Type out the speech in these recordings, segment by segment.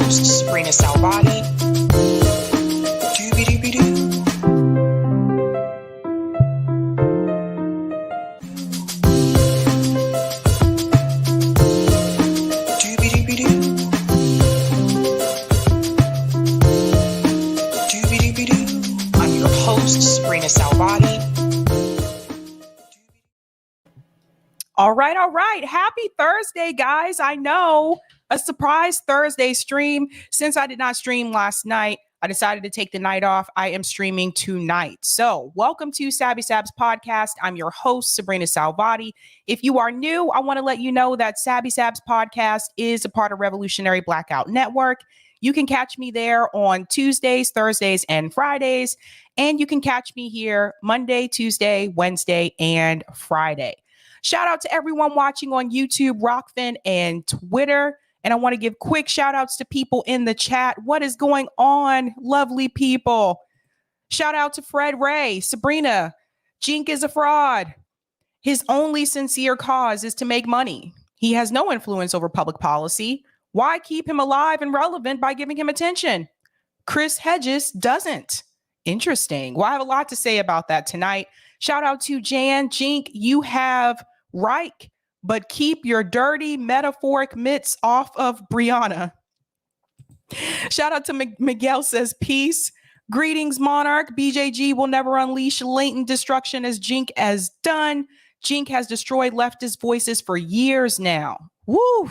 host, Sabrina Salvati. Doobie-doobie-doo. I'm your host, Sabrina Salvati. All right. Happy Thursday, guys. I know, a surprise Thursday stream. Since I did not stream last night, I decided to take the night off. I am streaming tonight. So welcome to Sabby Sabs podcast. I'm your host, Sabrina Salvati. If you are new, I want to let you know that Sabby Sabs podcast is a part of Revolutionary Blackout Network. You can catch me there on Tuesdays, Thursdays, and Fridays. And you can catch me here Monday, Tuesday, Wednesday, and Friday. Shout out to everyone watching on YouTube, Rockfin, and Twitter. And I want to give quick shout outs to people in the chat. What is going on, lovely people? Shout out to Fred Ray, Sabrina. Jink is a fraud. His only sincere cause is to make money. He has no influence over public policy. Why keep him alive and relevant by giving him attention? Chris Hedges doesn't. Interesting. Well, I have a lot to say about that tonight. Shout out to Jan. Jink, you have Reich, but keep your dirty metaphoric mitts off of Briahna. Shout out to Miguel says, peace. Greetings, Monarch. BJG will never unleash latent destruction as Jink has done. Jink has destroyed leftist voices for years now. Woo!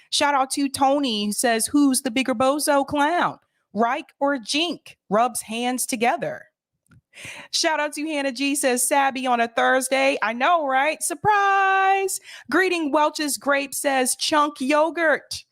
Shout out to Tony, who says, who's the bigger bozo clown? Reich or Jink? Rubs hands together. Shout out to Hannah G, says Sabby on a Thursday. I know, right? Surprise. Greeting Welch's Grape, says Chunk Yogurt.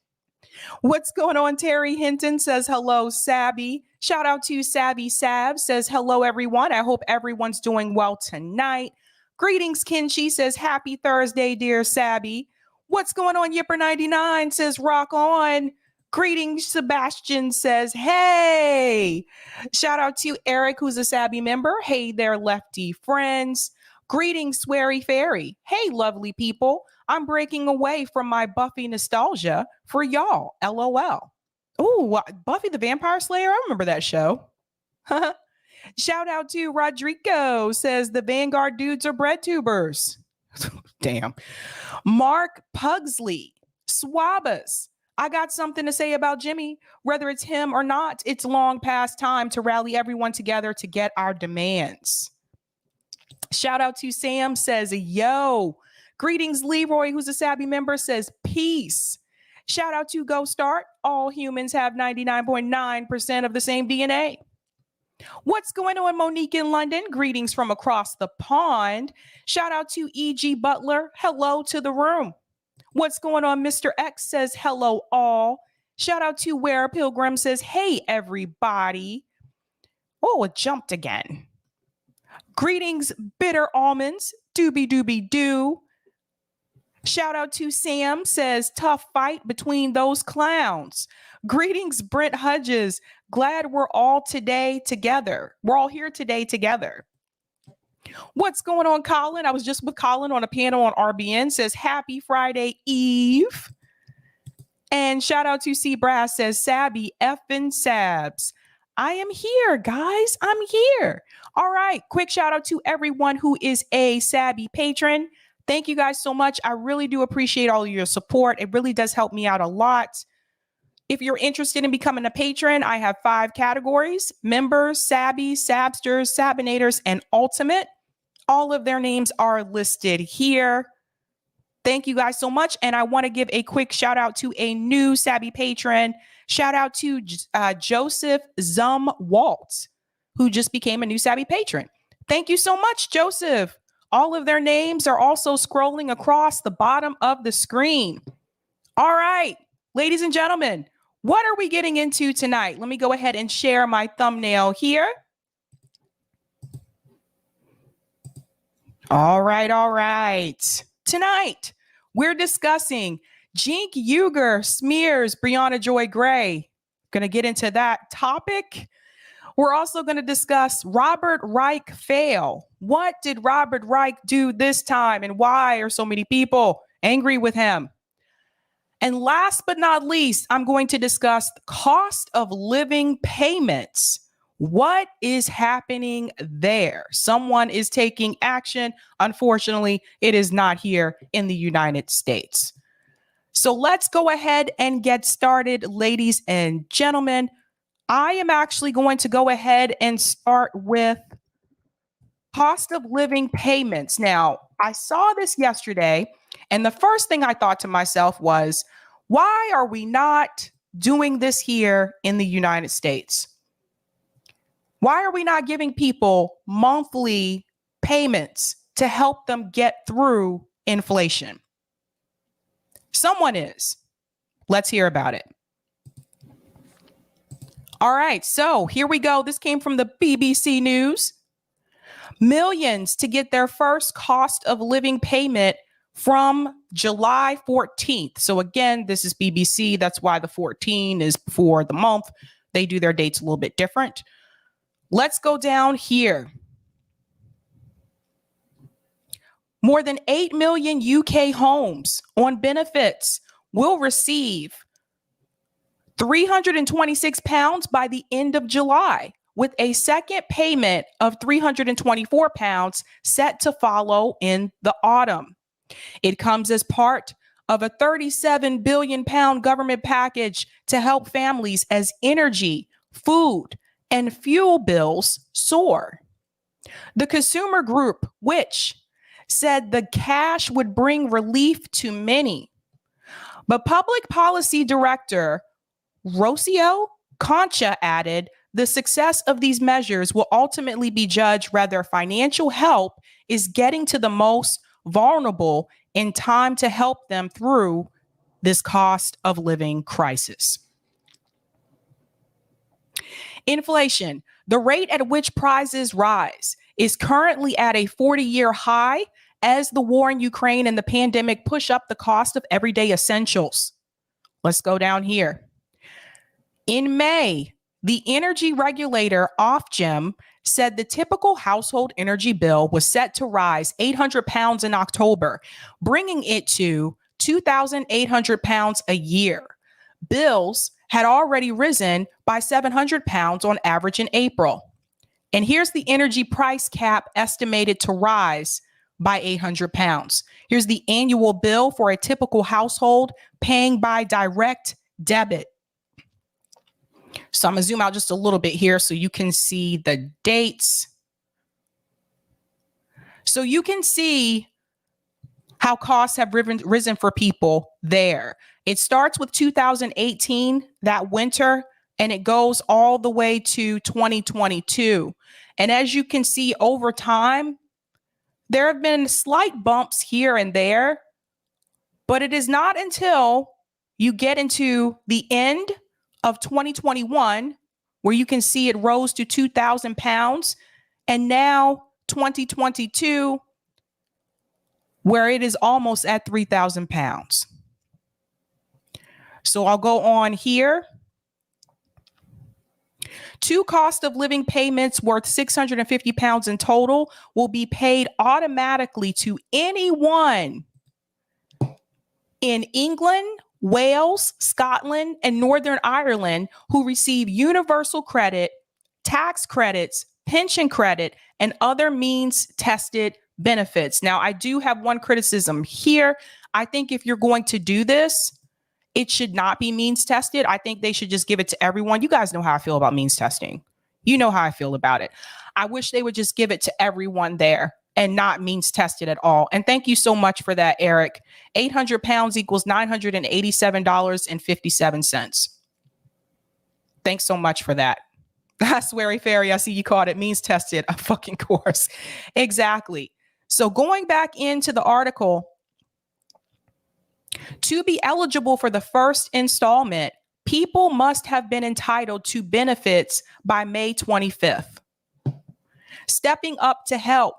What's going on? Terry Hinton says hello, Sabby. Shout out to Sabby Sabs, says hello, everyone. I hope everyone's doing well tonight. Greetings, Kinchi, says happy Thursday, dear Sabby. What's going on? Yipper99 says rock on. Greetings, Sebastian says, hey. Shout out to Eric, who's a Sabby member. Hey there, lefty friends. Greetings, Sweary Fairy. Hey, lovely people. I'm breaking away from my Buffy nostalgia for y'all. LOL. Oh, Buffy the Vampire Slayer. I remember that show. Shout out to Rodrigo, says the Vanguard dudes are bread tubers. Damn. Mark Pugsley. Swabas. I got something to say about Jimmy. Whether it's him or not, it's long past time to rally everyone together to get our demands. Shout out to Sam, says, yo. Greetings, Leroy, who's a Sabby member, says, peace. Shout out to Go Start. All humans have 99.9% of the same DNA. What's going on, Monique in London? Greetings from across the pond. Shout out to E.G. Butler. Hello to the room. What's going on? Mr. X says, hello, all. Shout out to Where Pilgrim says, hey, everybody. Oh, it jumped again. Greetings, Bitter Almonds. Doobie doobie doo. Shout out to Sam says, tough fight between those clowns. Greetings, Brent Hudges. Glad we're all today together. We're all here today together. What's going on, Colin? I was just with Colin on a panel on RBN, says happy Friday Eve. And shout out to C Brass, says Sabby effing Sabs. I am here, guys. I'm here. All right. Quick shout out to everyone who is a Sabby patron. Thank you guys so much. I really do appreciate all of your support. It really does help me out a lot. If you're interested in becoming a patron, I have 5 categories: members, Sabby, Sabsters, Sabinators, and Ultimate. All of their names are listed here. Thank you guys so much. And I want to give a quick shout out to a new Sabby patron. Shout out to Joseph Walt, who just became a new Sabby patron. Thank you so much, Joseph. All of their names are also scrolling across the bottom of the screen. All right, ladies and gentlemen, what are we getting into tonight? Let me go ahead and share my thumbnail here. All right. Tonight, we're discussing Jinkyuger smears Briahna Joy Gray. Going to get into that topic. We're also going to discuss Robert Reich fail. What did Robert Reich do this time, and why are so many people angry with him? And last but not least, I'm going to discuss the cost of living payments. What is happening there? Someone is taking action. Unfortunately, it is not here in the United States. So let's go ahead and get started, ladies and gentlemen. I am actually going to go ahead and start with cost of living payments. Now, I saw this yesterday, and the first thing I thought to myself was, why are we not doing this here in the United States? Why are we not giving people monthly payments to help them get through inflation? Someone is. Let's hear about it. All right, so here we go. This came from the BBC News. Millions to get their first cost of living payment from July 14th. So again, this is BBC. That's why the 14 is before the month. They do their dates a little bit different. Let's go down here. More than 8 million UK homes on benefits will receive £326 by the end of July, with a second payment of £324 set to follow in the autumn. It comes as part of a £37 billion government package to help families as energy, food, and fuel bills soar. The consumer group, which said the cash would bring relief to many, but Public Policy Director Rocio Concha added, the success of these measures will ultimately be judged whether financial help is getting to the most vulnerable in time to help them through this cost of living crisis. Inflation, the rate at which prices rise, is currently at a 40-year high as the war in Ukraine and the pandemic push up the cost of everyday essentials. Let's go down here. In May, the energy regulator Ofgem said the typical household energy bill was set to rise £800 in October, bringing it to £2,800 a year. Bills had already risen by £700 on average in April. And here's the energy price cap estimated to rise by £800. Here's the annual bill for a typical household paying by direct debit. So I'm going to zoom out just a little bit here so you can see the dates. So you can see how costs have risen for people there. It starts with 2018, that winter, and it goes all the way to 2022. And as you can see over time, there have been slight bumps here and there, but it is not until you get into the end of 2021 where you can see it rose to £2,000, and now 2022 where it is almost at £3,000. So I'll go on here. 2 cost of living payments worth £650 in total will be paid automatically to anyone in England, Wales, Scotland, and Northern Ireland who receive universal credit, tax credits, pension credit, and other means tested benefits. Now, I do have one criticism here. I think if you're going to do this, it should not be means tested. I think they should just give it to everyone. You guys know how I feel about means testing. You know how I feel about it. I wish they would just give it to everyone there and not means tested at all. And thank you so much for that, Eric. £800 equals $987.57. Thanks so much for that. I swear, Fairy, I see you called it means tested. Of fucking course. Exactly. So going back into the article, to be eligible for the first installment, people must have been entitled to benefits by May 25th. Stepping up to help,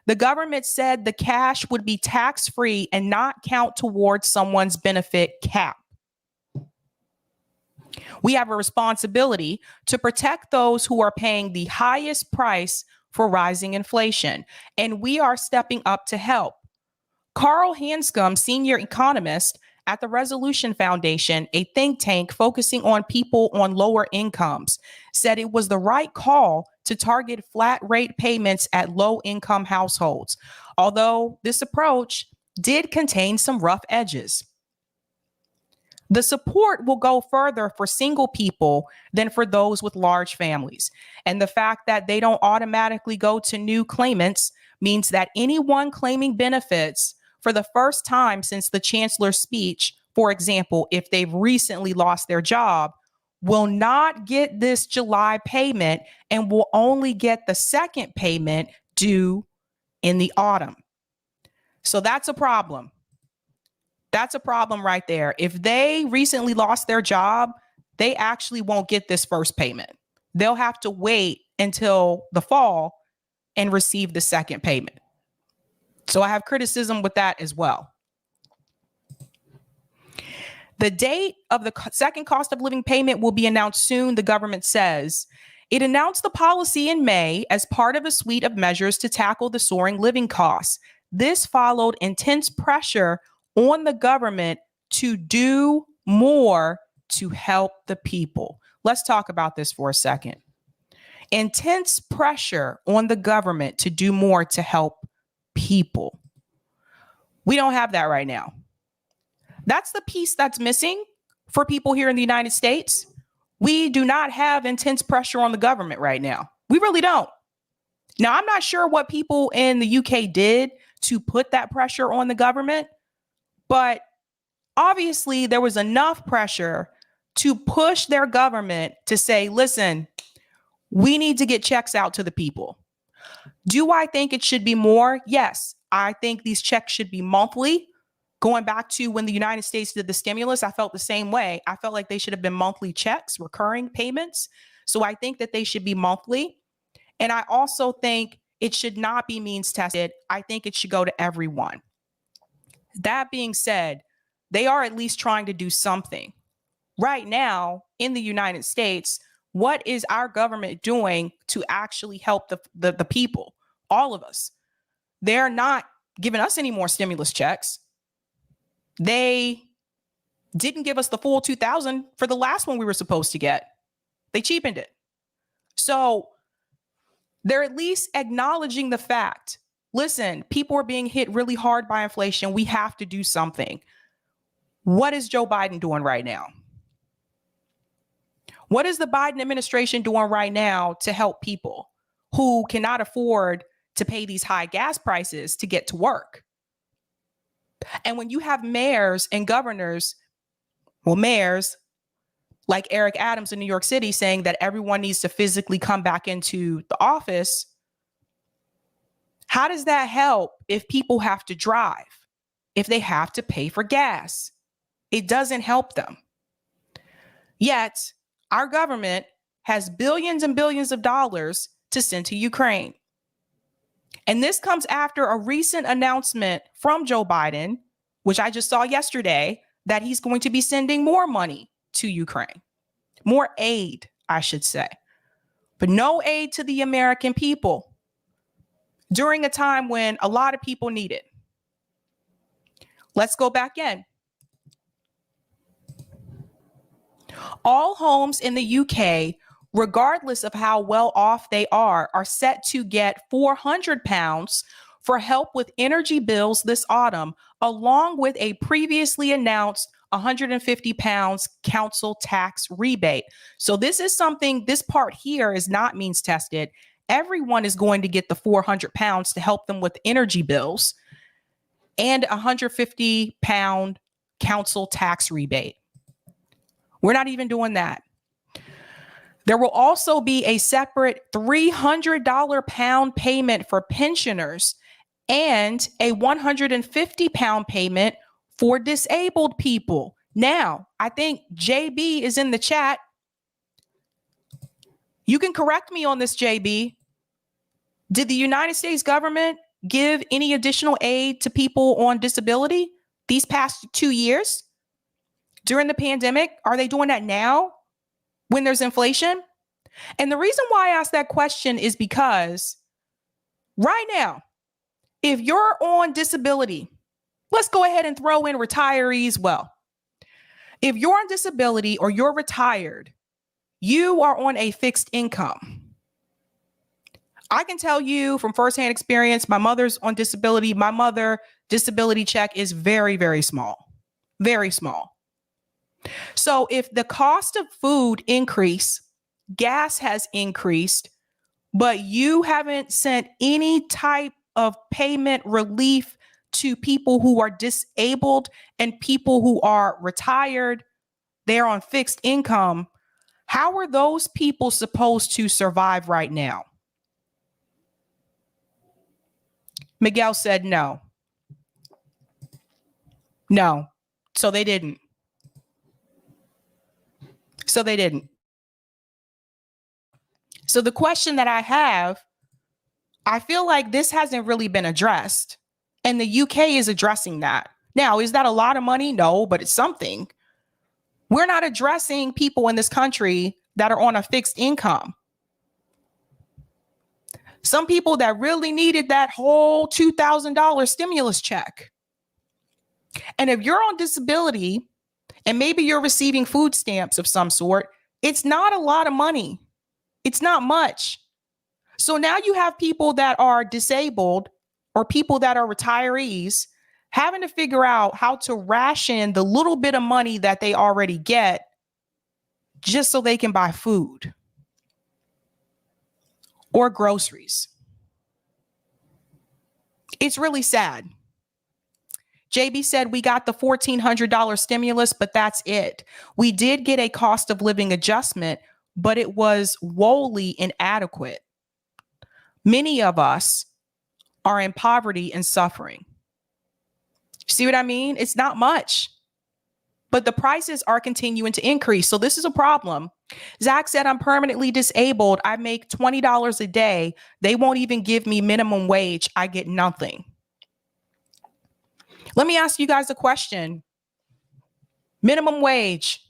the government said the cash would be tax-free and not count towards someone's benefit cap. We have a responsibility to protect those who are paying the highest price for rising inflation, and we are stepping up to help. Carl Hanscom, senior economist at the Resolution Foundation, a think tank focusing on people on lower incomes, said it was the right call to target flat rate payments at low income households, although this approach did contain some rough edges. The support will go further for single people than for those with large families. And the fact that they don't automatically go to new claimants means that anyone claiming benefits for the first time since the chancellor's speech, for example, if they've recently lost their job, will not get this July payment and will only get the second payment due in the autumn. So that's a problem. That's a problem right there. If they recently lost their job, they actually won't get this first payment. They'll have to wait until the fall and receive the second payment. So I have criticism with that as well. The date of the second cost of living payment will be announced soon, the government says. It announced the policy in May as part of a suite of measures to tackle the soaring living costs. This followed intense pressure on the government to do more to help the people. Let's talk about this for a second. Intense pressure on the government to do more to help people. We don't have that right now. That's the piece that's missing for people here in the United States. We do not have intense pressure on the government right now. We really don't. Now, I'm not sure what people in the UK did to put that pressure on the government, but obviously there was enough pressure to push their government to say, listen, we need to get checks out to the people. Do I think it should be more? Yes, I think these checks should be monthly. Going back to when the United States did the stimulus, I felt the same way. I felt like they should have been monthly checks, recurring payments. So I think that they should be monthly. And I also think it should not be means tested. I think it should go to everyone. That being said, they are at least trying to do something. Right now in the United States, what is our government doing to actually help the people, all of us? They're not giving us any more stimulus checks. They didn't give us the full 2,000 for the last one we were supposed to get. They cheapened it. So they're at least acknowledging the fact, listen, people are being hit really hard by inflation. We have to do something. What is Joe Biden doing right now? What is the Biden administration doing right now to help people who cannot afford to pay these high gas prices to get to work? And when you have mayors and governors, well, mayors like Eric Adams in New York City saying that everyone needs to physically come back into the office, how does that help if people have to drive, if they have to pay for gas? It doesn't help them. Yet, our government has billions and billions of dollars to send to Ukraine. And this comes after a recent announcement from Joe Biden, which I just saw yesterday, that he's going to be sending more money to Ukraine. More aid, I should say. But no aid to the American people during a time when a lot of people need it. Let's go back in. All homes in the UK, regardless of how well off they are set to get £400 for help with energy bills this autumn, along with a previously announced £150 council tax rebate. So this is something, this part here is not means tested. Everyone is going to get the £400 to help them with energy bills and £150 council tax rebate. We're not even doing that. There will also be a separate $300 pound payment for pensioners and a £150 payment for disabled people. Now, I think JB is in the chat. You can correct me on this, JB. Did the United States government give any additional aid to people on disability these past 2 years? During the pandemic, are they doing that now when there's inflation? And the reason why I ask that question is because right now, if you're on disability, let's go ahead and throw in retirees. Well, If you're on disability or you're retired, you are on a fixed income. I can tell you from firsthand experience, my mother's on disability. My mother disability check is very, very small, very small. So if the cost of food increase, gas has increased, but you haven't sent any type of payment relief to people who are disabled and people who are retired, they're on fixed income. How are those people supposed to survive right now? Miguel said no. No. So they didn't. So they didn't. So the question that I have, I feel like this hasn't really been addressed. And the UK is addressing that. Now, is that a lot of money? No, but it's something. We're not addressing people in this country that are on a fixed income. Some people that really needed that whole $2,000 stimulus check. And if you're on disability and maybe you're receiving food stamps of some sort, it's not a lot of money. It's not much. So now you have people that are disabled or people that are retirees having to figure out how to ration the little bit of money that they already get just so they can buy food or groceries. It's really sad. JB said we got the $1,400 stimulus, but that's it. We did get a cost of living adjustment, but it was woefully inadequate. Many of us are in poverty and suffering. See what I mean? It's not much, but the prices are continuing to increase. So this is a problem. Zach said, I'm permanently disabled. I make $20 a day. They won't even give me minimum wage. I get nothing. Let me ask you guys a question. Minimum wage.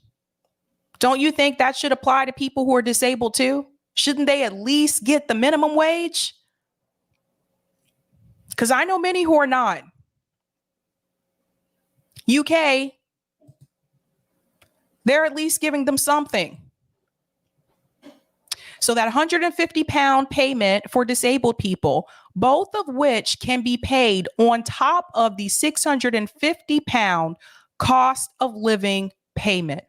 Don't you think that should apply to people who are disabled too? Shouldn't they at least get the minimum wage? Because I know many who are not. UK, they're at least giving them something. So that £150 payment for disabled people, both of which can be paid on top of the £650 cost of living payment.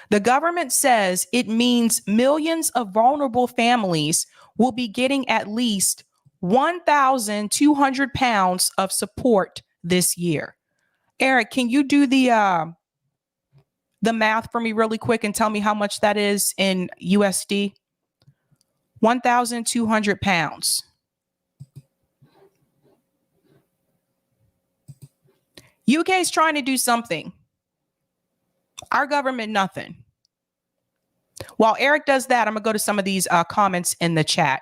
The government says it means millions of vulnerable families will be getting at least £1,200 of support this year. Eric, can you do the math for me really quick and tell me how much that is in USD? £1,200. UK is trying to do something. Our government, nothing. While Eric does that, I'm going to go to some of these comments in the chat.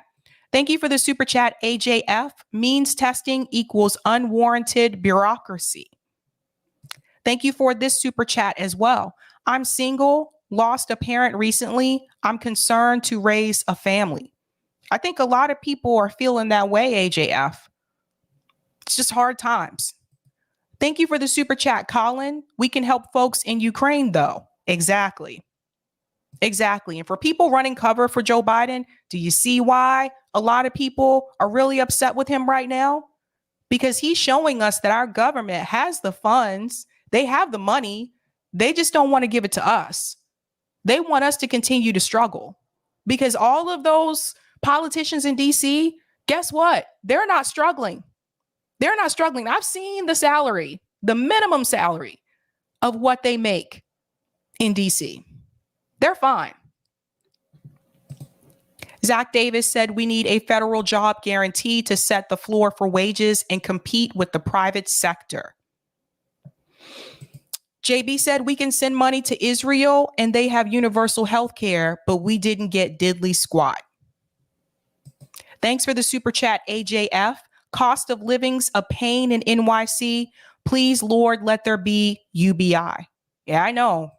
Thank you for the super chat. AJF, means testing equals unwarranted bureaucracy. Thank you for this super chat as well. I'm single, lost a parent recently. I'm concerned to raise a family. I think a lot of people are feeling that way, AJF. It's just hard times. Thank you for the super chat, Colin. We can help folks in Ukraine, though. Exactly. Exactly. And for people running cover for Joe Biden, do you see why a lot of people are really upset with him right now? Because he's showing us that our government has the funds. They have the money. They just don't want to give it to us. They want us to continue to struggle because all of those politicians in DC, guess what? They're not struggling. They're not struggling. I've seen the salary, the minimum salary of what they make in DC. They're fine. Zach Davis said we need a federal job guarantee to set the floor for wages and compete with the private sector. JB said we can send money to Israel and they have universal health care, but we didn't get diddly squat. Thanks for the super chat, AJF. Cost of living's a pain in NYC. Please, Lord, let there be UBI. Yeah, I know.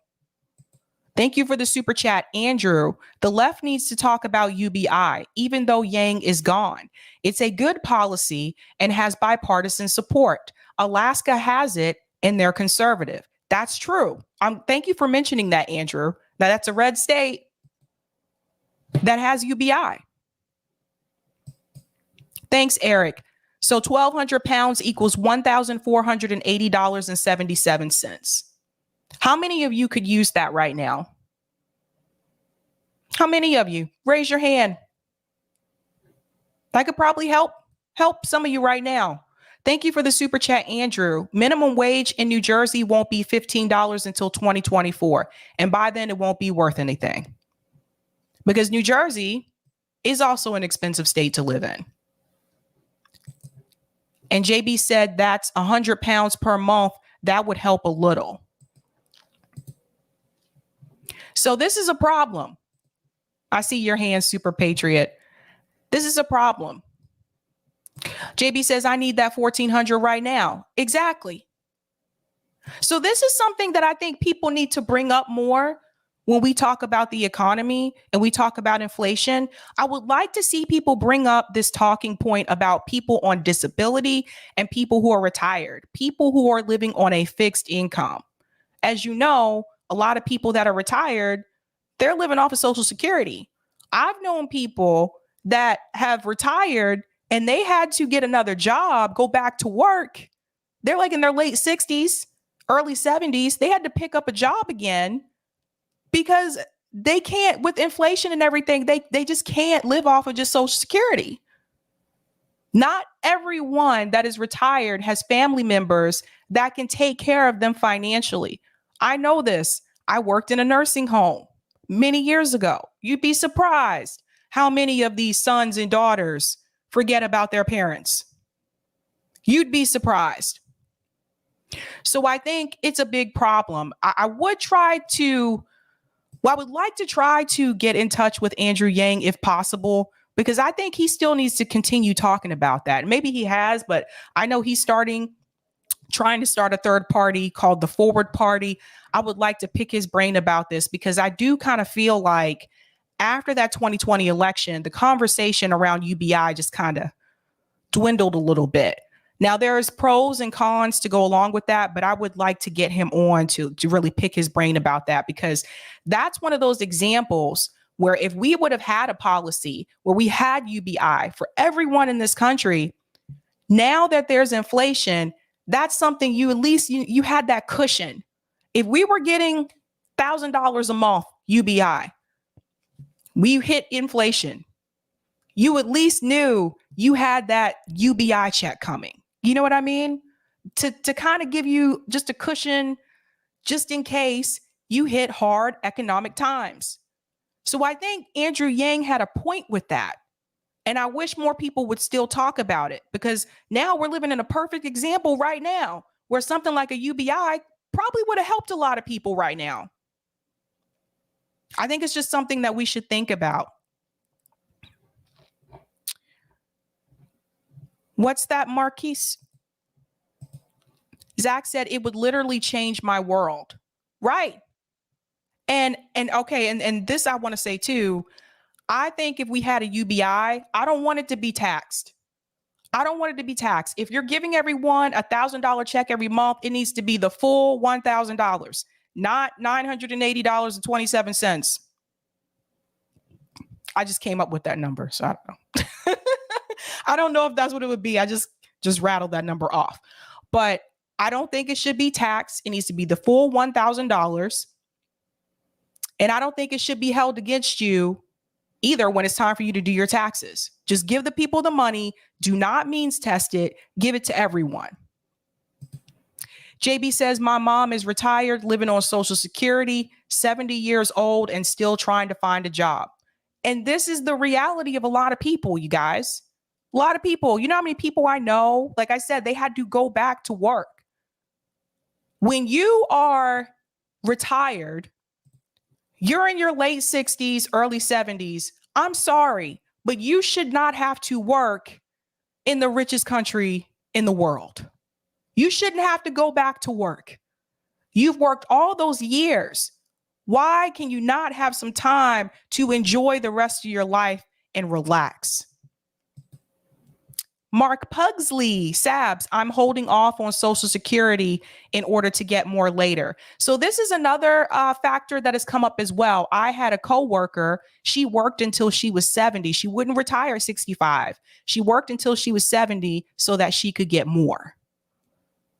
Thank you for the super chat, Andrew. The left needs to talk about UBI, even though Yang is gone. It's a good policy and has bipartisan support. Alaska has it and they're conservative. That's true. Thank you for mentioning that, Andrew. Now, that's a red state that has UBI. Thanks, Eric. So 1,200 pounds equals $1,480.77. How many of you could use that right now? How many of you? Raise your hand. I could probably help some of you right now. Thank you for the super chat, Andrew. Minimum wage in New Jersey won't be $15 until 2024. And by then it won't be worth anything. Because New Jersey is also an expensive state to live in. And JB said that's 100 pounds per month. That would help a little. So this is a problem. I see your hand, Super Patriot. This is a problem. JB says, I need that 1,400 right now. Exactly. So this is something that I think people need to bring up more when we talk about the economy and we talk about inflation. I would like to see people bring up this talking point about people on disability and people who are retired, people who are living on a fixed income. As you know, a lot of people that are retired, they're living off of Social Security. I've known people that have retired and they had to get another job, go back to work. They're like in their late 60s, early 70s. They had to pick up a job again because they can't, with inflation and everything, they just can't live off of just Social Security. Not everyone that is retired has family members that can take care of them financially. I know this. I worked in a nursing home many years ago. You'd be surprised how many of these sons and daughters forget about their parents. You'd be surprised. So I think it's a big problem. I would like to try to get in touch with Andrew Yang if possible, because I think he still needs to continue talking about that. Maybe he has, but I know he's trying to start a third party called the Forward Party. I would like to pick his brain about this because I do kind of feel like after that 2020 election, the conversation around UBI just kind of dwindled a little bit. Now, there's pros and cons to go along with that, but I would like to get him on to really pick his brain about that, because that's one of those examples where if we would have had a policy where we had UBI for everyone in this country, now that there's inflation, that's something you at least you had that cushion. If we were getting $1,000 a month UBI, we hit inflation, you at least knew you had that UBI check coming. You know what I mean? To kind of give you just a cushion, just in case you hit hard economic times. So I think Andrew Yang had a point with that. And I wish more people would still talk about it, because now we're living in a perfect example right now where something like a UBI probably would have helped a lot of people right now. I think it's just something that we should think about. What's that, Marquise? Zach said it would literally change my world. Right. And okay, and this I want to say too, I think if we had a UBI, I don't want it to be taxed. I don't want it to be taxed. If you're giving everyone $1,000 check every month, it needs to be the full $1,000, not $980.27. I just came up with that number, so I don't know. I don't know if that's what it would be. I just rattled that number off. But I don't think it should be taxed. It needs to be the full $1,000. And I don't think it should be held against you either when it's time for you to do your taxes. Just give the people the money. Do not means test it. Give it to everyone. JB says, my mom is retired, living on Social Security, 70 years old, and still trying to find a job. And this is the reality of a lot of people, you guys. A lot of people. You know how many people I know? Like I said, they had to go back to work. When you are retired, you're in your late 60s, early 70s. I'm sorry, but you should not have to work in the richest country in the world. You shouldn't have to go back to work. You've worked all those years. Why can you not have some time to enjoy the rest of your life and relax? Mark Pugsley, Sabs, I'm holding off on Social Security in order to get more later. So this is another factor that has come up as well. I had a coworker. She worked until she was 70. She wouldn't retire at 65. She worked until she was 70 so that she could get more.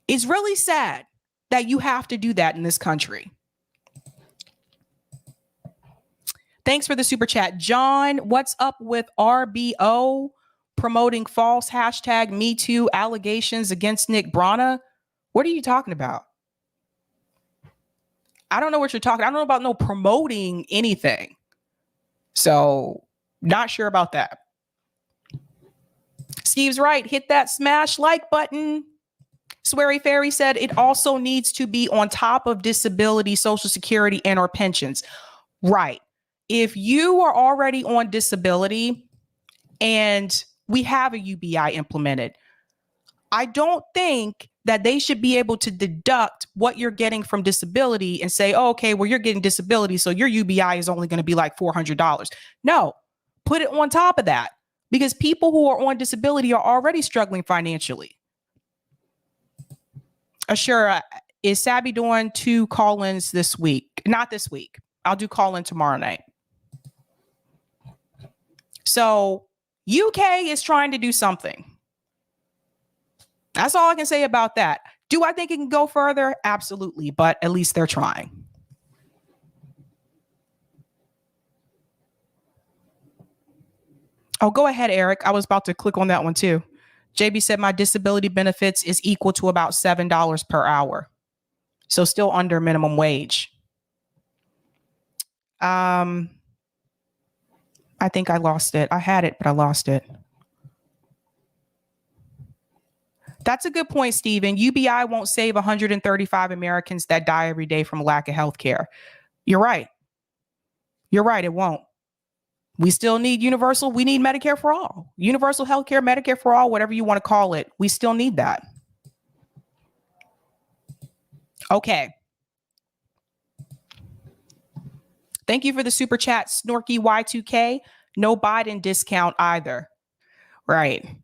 It's really sad that you have to do that in this country. Thanks for the super chat. John, what's up with RBO promoting false hashtag Me Too allegations against Nick Briahna? What are you talking about? I don't know what you're talking. I don't know about no promoting anything. So not sure about that. Steve's right. Hit that smash like button. Sweary Fairy said it also needs to be on top of disability, Social Security, and or pensions. Right. If you are already on disability and we have a UBI implemented, I don't think that they should be able to deduct what you're getting from disability and say, oh, okay, well, you're getting disability, so your UBI is only going to be like $400. No, put it on top of that, because people who are on disability are already struggling financially. Sure. Is Sabby doing 2 call-ins this week? Not this week. I'll do call-in tomorrow night. So UK is trying to do something. That's all I can say about that. Do I think it can go further? Absolutely. But at least they're trying. Oh, go ahead, Eric. I was about to click on that one too. JB said my disability benefits is equal to about $7 per hour. So still under minimum wage. I think I lost it. I had it, but I lost it. That's a good point, Stephen. UBI won't save 135 Americans that die every day from lack of health care. You're right. You're right. It won't. We still need universal. We need Medicare for all. Universal health care, Medicare for all, whatever you want to call it. We still need that. Okay. Thank you for the super chat, Snorky Y2K. No Biden discount either. Right.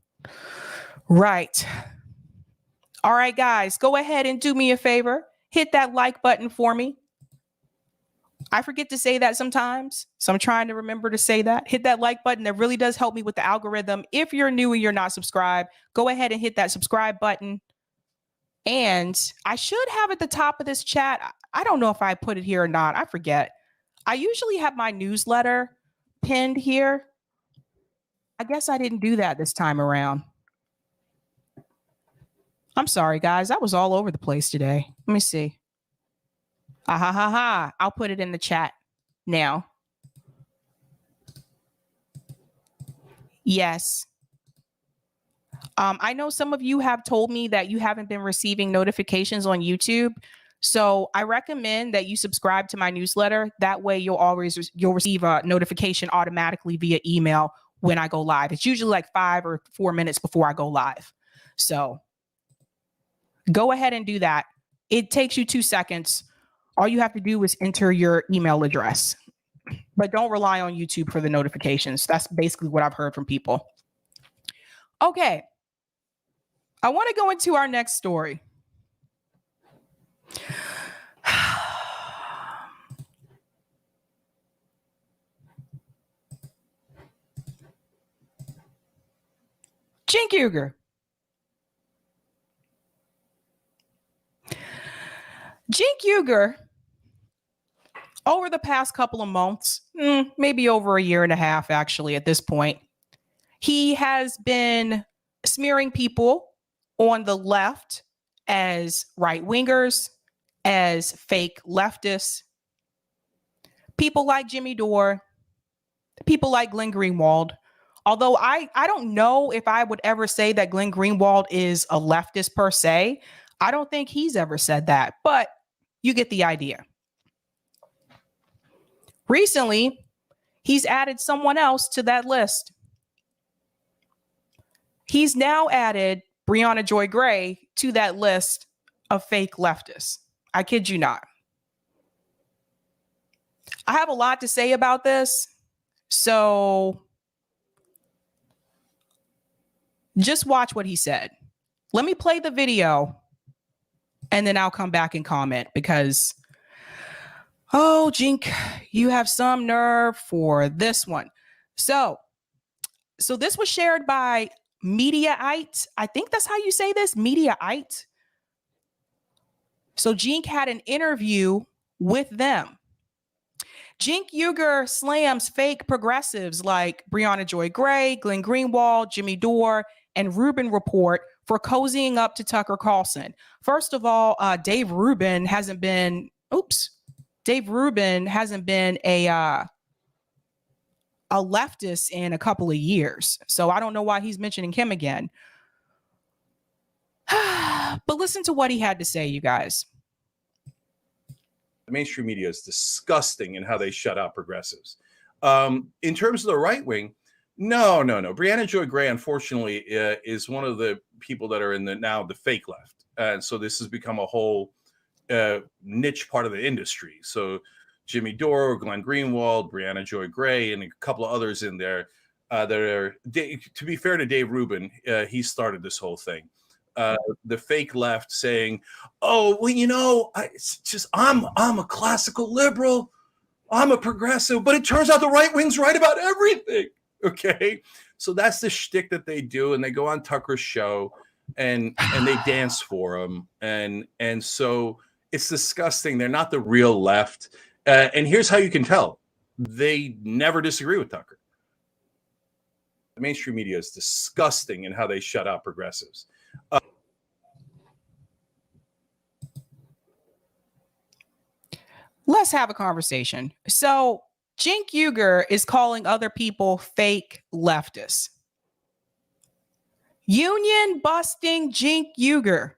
Right. All right, guys, go ahead and do me a favor. Hit that like button for me. I forget to say that sometimes, so I'm trying to remember to say that. Hit that like button. That really does help me with the algorithm. If you're new and you're not subscribed, go ahead and hit that subscribe button. And I should have at the top of this chat, I don't know if I put it here or not. I forget. I usually have my newsletter pinned here. I guess I didn't do that this time around. I'm sorry, guys. I was all over the place today. Let me see. I'll put it in the chat now. Yes. I know some of you have told me that you haven't been receiving notifications on YouTube. So I recommend that you subscribe to my newsletter. That way you'll receive a notification automatically via email when I go live. It's usually like 5 or 4 minutes before I go live. So go ahead and do that. It takes you 2 seconds. All you have to do is enter your email address. But don't rely on YouTube for the notifications. That's basically what I've heard from people. Okay. I want to go into our next story. Jinkyuger. Jinkyuger, over the past couple of months, maybe over a year and a half, actually, at this point, he has been smearing people on the left as right-wingers, as fake leftists, people like Jimmy Dore, people like Glenn Greenwald. Although I don't know if I would ever say that Glenn Greenwald is a leftist per se. I don't think he's ever said that, but you get the idea. Recently, he's added someone else to that list. He's now added Briahna Joy Gray to that list of fake leftists. I kid you not. I have a lot to say about this. So Just watch what he said. Let me play the video and then I'll come back and comment because, oh, Jink, you have some nerve for this one. So this was shared by Mediaite. I think that's how you say this, Mediaite. So Jink had an interview with them. Jinkyuger slams fake progressives like Briahna Joy Gray, Glenn Greenwald, Jimmy Dore, and Rubin Report for cozying up to Tucker Carlson. First of all, Dave Rubin hasn't been a leftist in a couple of years. So I don't know why he's mentioning him again. But listen to what he had to say, you guys. The mainstream media is disgusting in how they shut out progressives. In terms of the right wing, no. Briahna Joy Gray, unfortunately, is one of the people that are in the fake left. And so this has become a whole niche part of the industry. So Jimmy Dore, Glenn Greenwald, Briahna Joy Gray, and a couple of others in there that are, to be fair to Dave Rubin, he started this whole thing. The fake left saying, "Oh, well, it's just I'm a classical liberal, I'm a progressive, but it turns out the right wing's right about everything." Okay, so that's the shtick that they do, and they go on Tucker's show, and they dance for him, and so it's disgusting. They're not the real left, and here's how you can tell: they never disagree with Tucker. The mainstream media is disgusting in how they shut out progressives. Let's have a conversation. So Jinkyuger is calling other people fake leftists. Union busting Jinkyuger.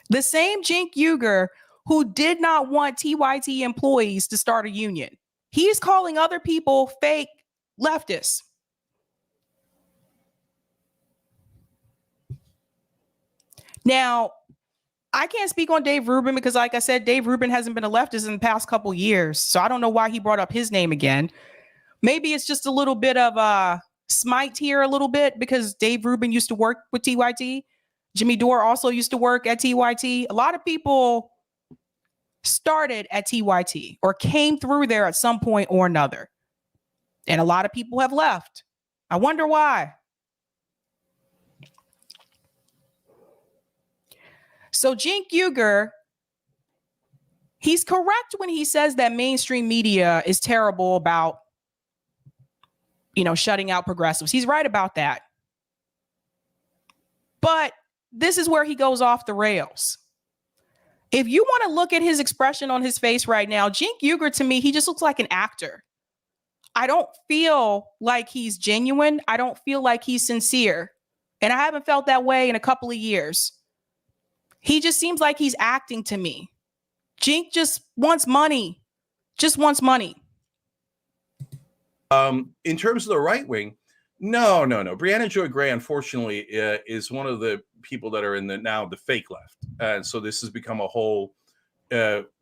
The same Jinkyuger who did not want TYT employees to start a union. He's calling other people fake leftists. Now, I can't speak on Dave Rubin because, like I said, Dave Rubin hasn't been a leftist in the past couple years. So I don't know why he brought up his name again. Maybe it's just a little bit of smite here a little bit because Dave Rubin used to work with TYT. Jimmy Dore also used to work at TYT. A lot of people started at TYT or came through there at some point or another. And a lot of people have left. I wonder why. So Jinkyuger, he's correct when he says that mainstream media is terrible about, shutting out progressives. He's right about that. But this is where he goes off the rails. If you want to look at his expression on his face right now, Jinkyuger, to me, he just looks like an actor. I don't feel like he's genuine. I don't feel like he's sincere. And I haven't felt that way in a couple of years. He just seems like he's acting to me. Jink just wants money. Just wants money. In terms of the right wing, no. Briahna Joy Gray, unfortunately, is one of the people that are in the fake left. And so this has become a whole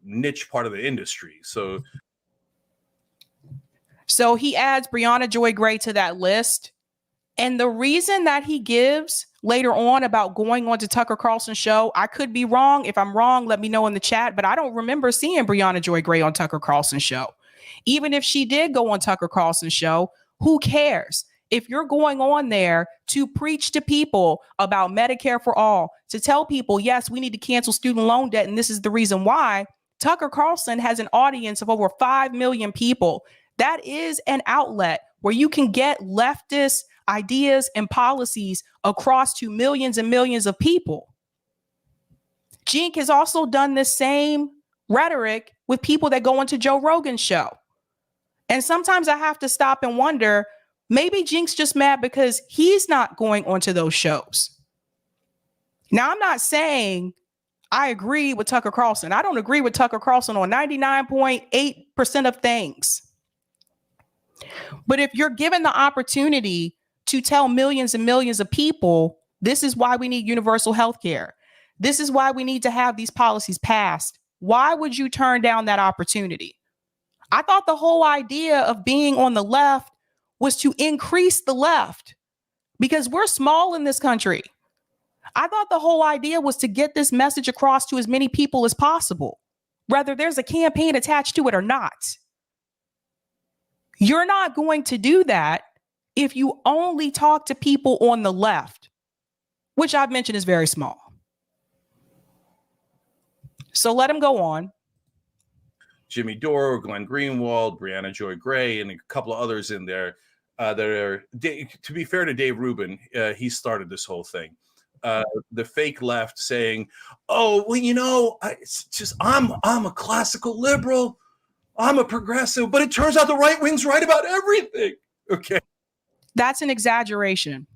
niche part of the industry. So he adds Briahna Joy Gray to that list. And the reason that he gives later on about going on to Tucker Carlson's show, I could be wrong. If I'm wrong, let me know in the chat. But I don't remember seeing Briahna Joy Gray on Tucker Carlson's show. Even if she did go on Tucker Carlson's show, who cares? If you're going on there to preach to people about Medicare for all, to tell people, yes, we need to cancel student loan debt, and this is the reason why, Tucker Carlson has an audience of over 5 million people. That is an outlet where you can get leftist ideas and policies across to millions and millions of people. Jink has also done the same rhetoric with people that go into Joe Rogan's show. And sometimes I have to stop and wonder, maybe Jink's just mad because he's not going onto those shows. Now, I'm not saying I agree with Tucker Carlson. I don't agree with Tucker Carlson on 99.8% of things. But if you're given the opportunity to tell millions and millions of people, this is why we need universal health care. This is why we need to have these policies passed. Why would you turn down that opportunity? I thought the whole idea of being on the left was to increase the left. because we're small in this country. I thought the whole idea was to get this message across to as many people as possible, whether there's a campaign attached to it or not. You're not going to do that if you only talk to people on the left, which I've mentioned is very small. So let him go on. Jimmy Dore, Glenn Greenwald, Briahna Joy Gray, and a couple of others in there that are, to be fair to Dave Rubin, he started this whole thing. The fake left saying, "Oh, well, you know, it's just I'm a classical liberal, I'm a progressive, but it turns out the right wing's right about everything." Okay, that's an exaggeration.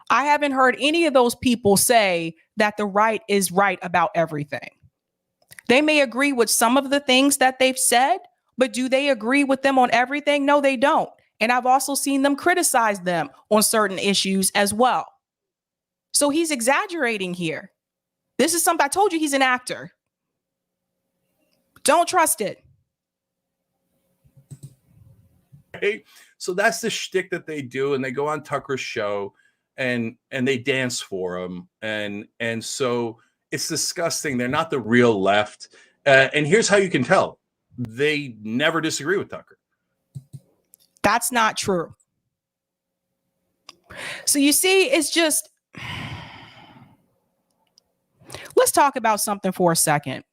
I haven't heard any of those people say that the right is right about everything. They may agree with some of the things that they've said, but do they agree with them on everything? No, they don't. And I've also seen them criticize them on certain issues as well. So he's exaggerating here. This is something I told you, he's an actor. Don't trust it. Okay. So that's the shtick that they do, and they go on Tucker's show and they dance for him. And so it's disgusting. They're not the real left. And here's how you can tell. They never disagree with Tucker. That's not true. So you see, it's just, let's talk about something for a second.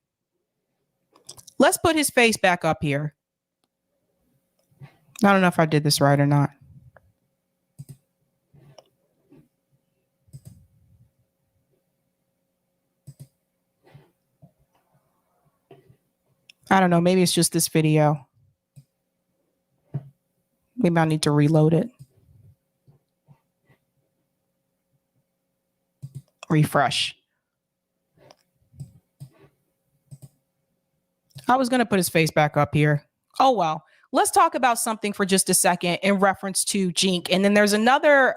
Let's put his face back up here. I don't know if I did this right or not. I don't know. Maybe it's just this video. Maybe I need to reload it. Refresh. I was going to put his face back up here. Oh, well, let's talk about something for just a second in reference to Jink. And then there's another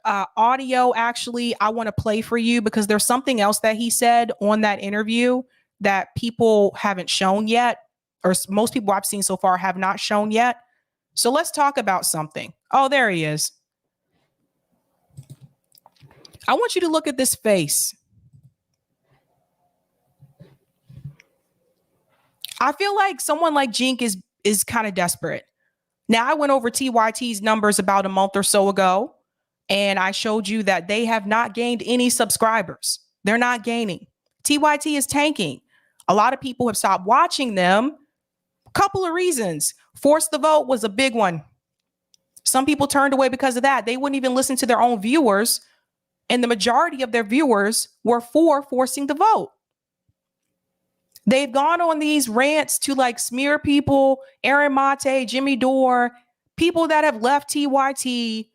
audio actually I want to play for you, because there's something else that he said on that interview that people haven't shown yet, or most people I've seen so far have not shown yet. So let's talk about something. Oh, there he is. I want you to look at this face. I feel like someone like Jink is kind of desperate. Now, I went over TYT's numbers about a month or so ago, and I showed you that they have not gained any subscribers. They're not gaining. TYT is tanking. A lot of people have stopped watching them. A couple of reasons. Force the vote was a big one. Some people turned away because of that. They wouldn't even listen to their own viewers, and the majority of their viewers were for forcing the vote. They've gone on these rants to like smear people, Aaron Mate, Jimmy Dore, people that have left TYT.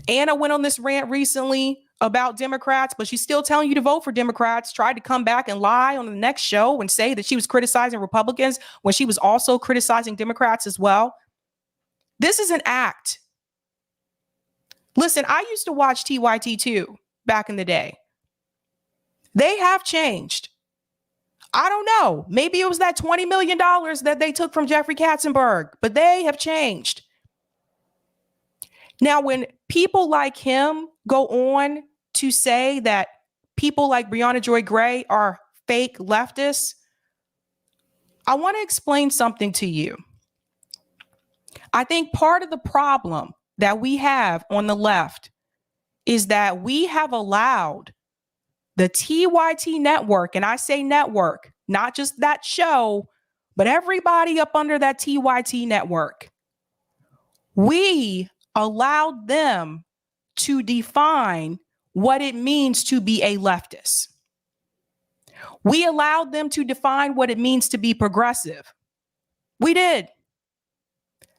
Anna went on this rant recently about Democrats, but she's still telling you to vote for Democrats, tried to come back and lie on the next show and say that she was criticizing Republicans when she was also criticizing Democrats as well. This is an act. Listen, I used to watch TYT too back in the day. They have changed. I don't know. Maybe it was that $20 million that they took from Jeffrey Katzenberg, but they have changed. Now, when people like him go on to say that people like Briahna Joy Gray are fake leftists, I want to explain something to you. I think part of the problem that we have on the left is that we have allowed the TYT network, and I say network, not just that show, but everybody up under that TYT network. We allowed them to define what it means to be a leftist. We allowed them to define what it means to be progressive. We did.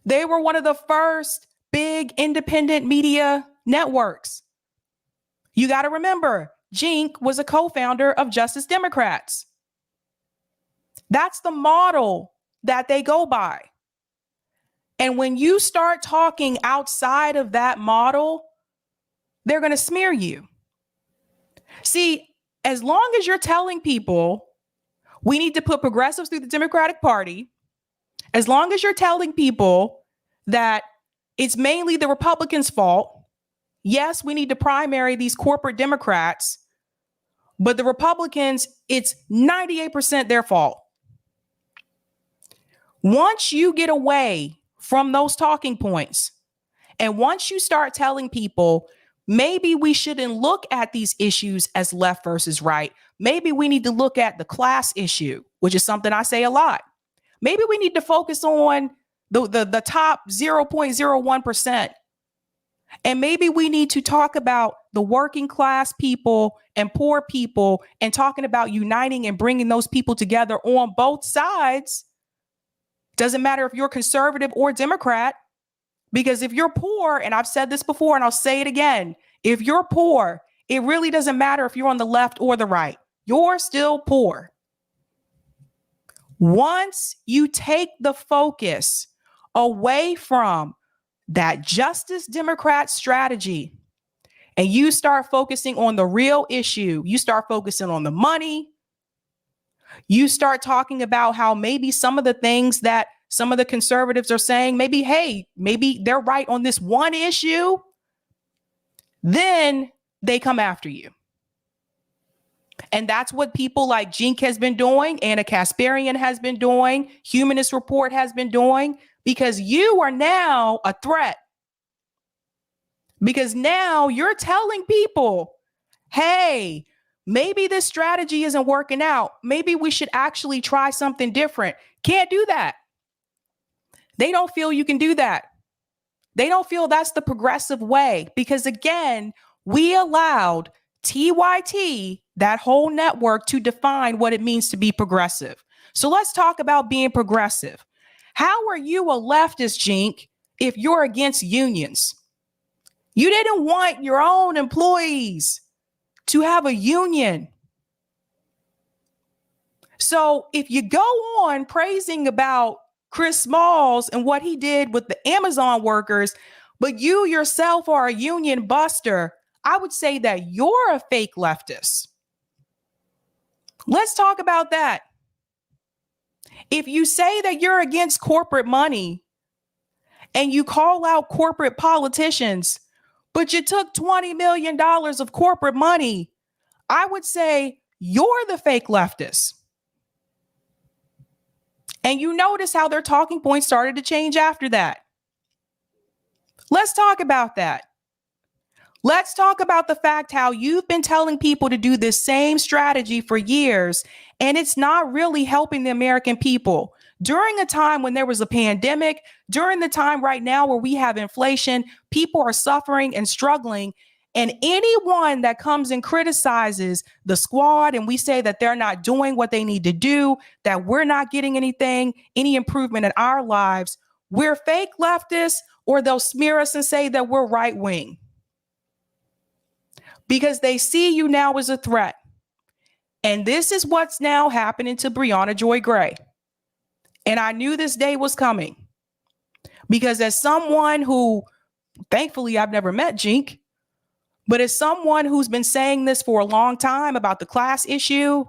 They were one of the first big independent media networks. You got to remember, Jink was a co-founder of Justice Democrats. That's the model that they go by. And when you start talking outside of that model, they're going to smear you. See, as long as you're telling people we need to put progressives through the Democratic Party, as long as you're telling people that It's mainly the Republicans' fault. Yes, we need to primary these corporate Democrats, but the Republicans, it's 98% their fault. Once you get away from those talking points, and once you start telling people, maybe we shouldn't look at these issues as left versus right. Maybe we need to look at the class issue, which is something I say a lot. Maybe we need to focus on the top 0.01%. And maybe we need to talk about the working class people and poor people and talking about uniting and bringing those people together on both sides. Doesn't matter if you're conservative or Democrat, because if you're poor, and I've said this before and I'll say it again, if you're poor, it really doesn't matter if you're on the left or the right. You're still poor. Once you take the focus away from that Justice Democrat strategy and you start focusing on the real issue, you start focusing on the money, you start talking about how maybe some of the things that some of the conservatives are saying, maybe, hey, maybe they're right on this one issue, then they come after you. And that's what people like Cenk has been doing, Anna Kasparian has been doing, Humanist Report has been doing, because you are now a threat. Because now you're telling people, hey, maybe this strategy isn't working out. Maybe we should actually try something different. Can't do that. They don't feel you can do that. They don't feel that's the progressive way. Because again, we allowed TYT, that whole network, to define what it means to be progressive. So let's talk about being progressive. How are you a leftist, Cenk, if you're against unions? You didn't want your own employees to have a union. So if you go on praising about Chris Smalls and what he did with the Amazon workers, but you yourself are a union buster, I would say that you're a fake leftist. Let's talk about that. If you say that you're against corporate money and you call out corporate politicians, but you took $20 million of corporate money, I would say you're the fake leftist. And you notice how their talking points started to change after that. Let's talk about that. Let's talk about the fact how you've been telling people to do this same strategy for years, and it's not really helping the American people. During a time when there was a pandemic, during the time right now where we have inflation, people are suffering and struggling. And anyone that comes and criticizes the squad and we say that they're not doing what they need to do, that we're not getting anything, any improvement in our lives, we're fake leftists, or they'll smear us and say that we're right wing. Because they see you now as a threat. And this is what's now happening to Briahna Joy Gray. And I knew this day was coming. Because as someone who, thankfully, I've never met Cenk, but as someone who's been saying this for a long time about the class issue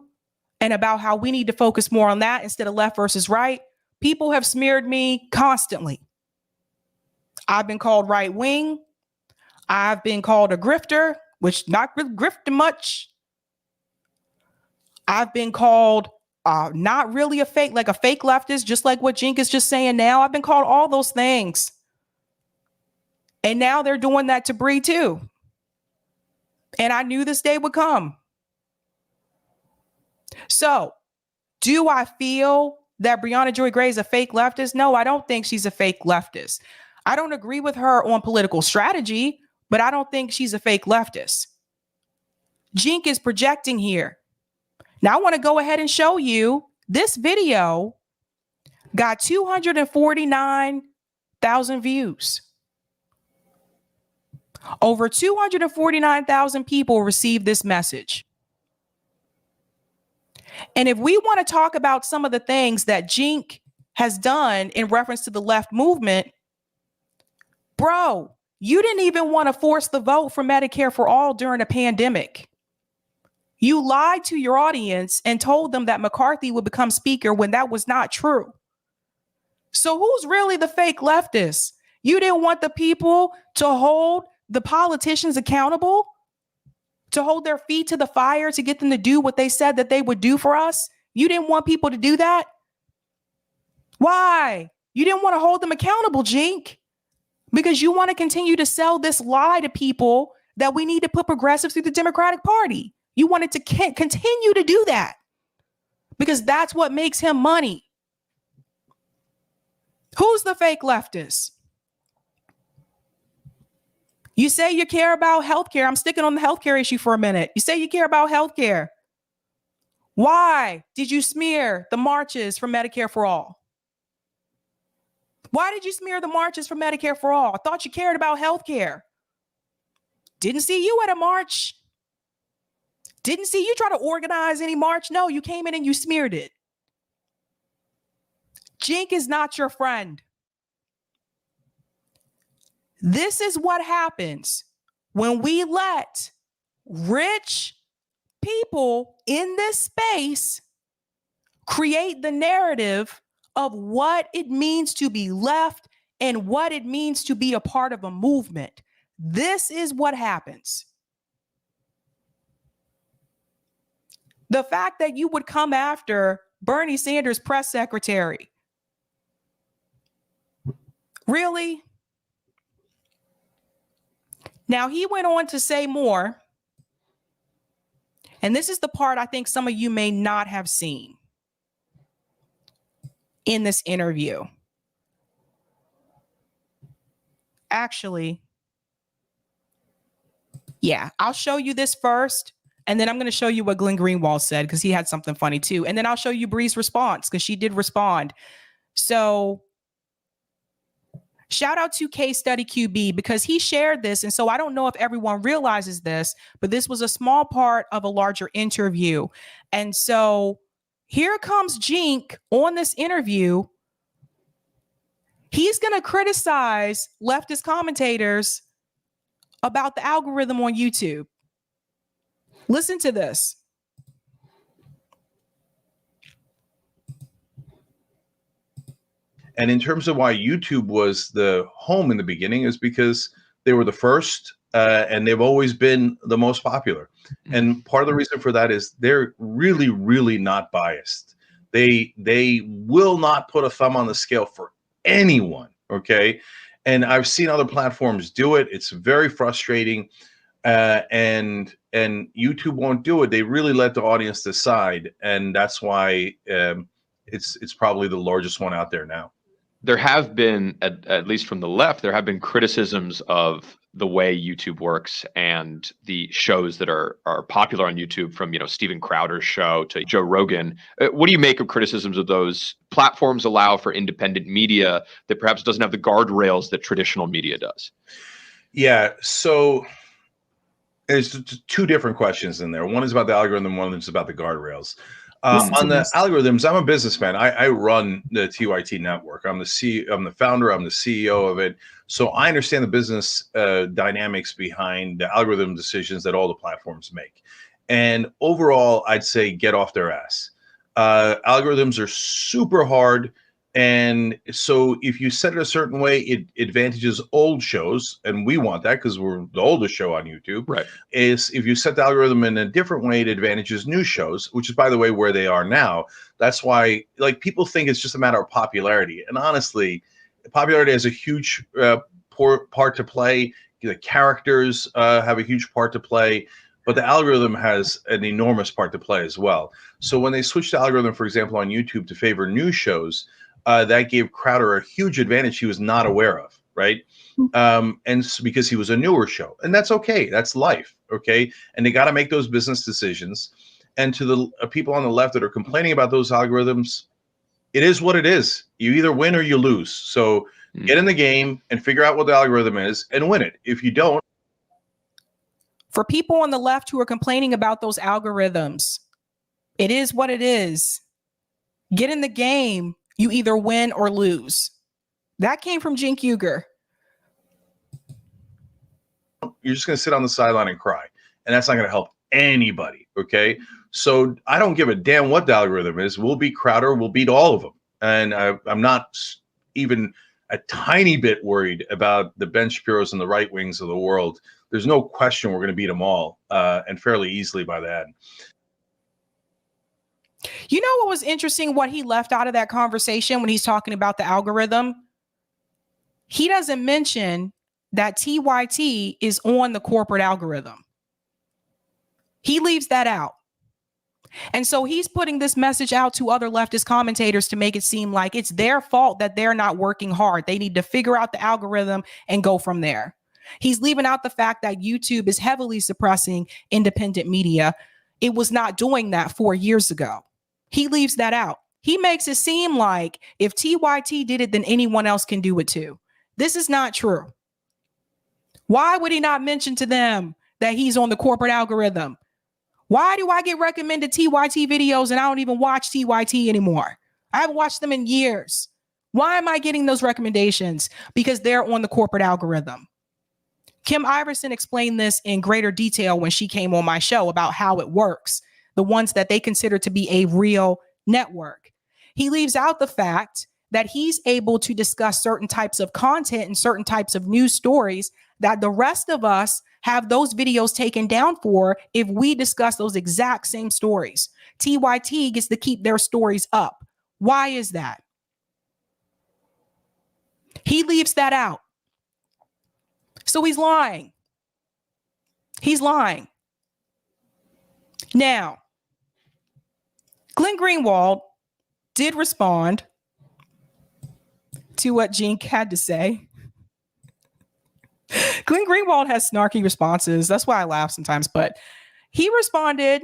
and about how we need to focus more on that instead of left versus right, people have smeared me constantly. I've been called right wing. I've been called a grifter, which not really grifting much. I've been called not really a fake leftist, just like what Cenk is just saying now. I've been called all those things. And now they're doing that to Bree too. And I knew this day would come. So, do I feel that Briahna Joy Gray is a fake leftist? No, I don't think she's a fake leftist. I don't agree with her on political strategy, but I don't think she's a fake leftist. Cenk is projecting here. Now, I want to go ahead and show you this video got 249,000 views. Over 249,000 people received this message. And if we want to talk about some of the things that Cenk has done in reference to the left movement, bro, you didn't even want to force the vote for Medicare for all during a pandemic. You lied to your audience and told them that McCarthy would become speaker when that was not true. So who's really the fake leftist? You didn't want the people to hold the politicians accountable, to hold their feet to the fire, to get them to do what they said that they would do for us. You didn't want people to do that. Why? You didn't want to hold them accountable, Jink, because you want to continue to sell this lie to people that we need to put progressives through the Democratic Party. You wanted to continue to do that because that's what makes him money. Who's the fake leftist? You say you care about healthcare. I'm sticking on the healthcare issue for a minute. You say you care about healthcare. Why did you smear the marches for Medicare for all? Why did you smear the marches for Medicare for all? I thought you cared about healthcare. Didn't see you at a march. Didn't see you try to organize any march. No, you came in and you smeared it. Jink is not your friend. This is what happens when we let rich people in this space create the narrative of what it means to be left and what it means to be a part of a movement. This is what happens. The fact that you would come after Bernie Sanders' press secretary. Really? Now, he went on to say more, and this is the part I think some of you may not have seen in this interview. Actually, yeah, I'll show you this first, and then I'm going to show you what Glenn Greenwald said because he had something funny too. And then I'll show you Bree's response because she did respond. So shout out to Case Study QB because he shared this. And so I don't know if everyone realizes this, but this was a small part of a larger interview. And so here comes Jink on this interview. He's going to criticize leftist commentators about the algorithm on YouTube. Listen to this. And in terms of why YouTube was the home in the beginning is because they were the first and they've always been the most popular. And part of the reason for that is they're really, really not biased. They will not put a thumb on the scale for anyone, okay? And I've seen other platforms do it. It's very frustrating. And YouTube won't do it. They really let the audience decide. And that's why it's probably the largest one out there now. There have been, at least from the left, there have been criticisms of the way YouTube works and the shows that are popular on YouTube, from Steven Crowder's show to Joe Rogan. What do you make of criticisms of those platforms allow for independent media that perhaps doesn't have the guardrails that traditional media does? Yeah, so there's two different questions in there. One is about the algorithm, one is about the guardrails. On the algorithms, I'm a businessman. I run the TYT network. I'm the founder. I'm the CEO of it. So I understand the business dynamics behind the algorithm decisions that all the platforms make. And overall, I'd say get off their ass. Algorithms are super hard. And so if you set it a certain way, it advantages old shows, and we want that because we're the oldest show on YouTube. Right. Is if you set the algorithm in a different way, it advantages new shows, which is, by the way, where they are now. That's why, people think it's just a matter of popularity. And honestly, popularity has a huge part to play. The characters have a huge part to play. But the algorithm has an enormous part to play as well. So when they switched the algorithm, for example, on YouTube to favor new shows, that gave Crowder a huge advantage he was not aware of, right? And because he was a newer show. And that's okay. That's life, okay? And they got to make those business decisions. And to the people on the left that are complaining about those algorithms, it is what it is. You either win or you lose. So get in the game and figure out what the algorithm is and win it. If you don't. For people on the left who are complaining about those algorithms, it is what it is. Get in the game. You either win or lose. That came from Jinkyuger. You're just going to sit on the sideline and cry. And that's not going to help anybody, okay? So I don't give a damn what the algorithm is. We'll beat Crowder. We'll beat all of them. And I'm not even a tiny bit worried about the Ben Shapiros and the right wings of the world, there's no question we're going to beat them all, and fairly easily by that. You know what was interesting? What he left out of that conversation when he's talking about the algorithm? He doesn't mention that TYT is on the corporate algorithm. He leaves that out. And so he's putting this message out to other leftist commentators to make it seem like it's their fault that they're not working hard. They need to figure out the algorithm and go from there. He's leaving out the fact that YouTube is heavily suppressing independent media. It was not doing that 4 years ago. He leaves that out. He makes it seem like if TYT did it, then anyone else can do it too. This is not true. Why would he not mention to them that he's on the corporate algorithm? Why do I get recommended TYT videos and I don't even watch TYT anymore? I haven't watched them in years. Why am I getting those recommendations? Because they're on the corporate algorithm. Kim Iverson explained this in greater detail when she came on my show about how it works, the ones that they consider to be a real network. He leaves out the fact that he's able to discuss certain types of content and certain types of news stories that the rest of us have those videos taken down for if we discuss those exact same stories. TYT gets to keep their stories up. Why is that? He leaves that out. So he's lying. He's lying. Now, Glenn Greenwald did respond to what Cenk had to say. Glenn Greenwald has snarky responses. That's why I laugh sometimes. But he responded,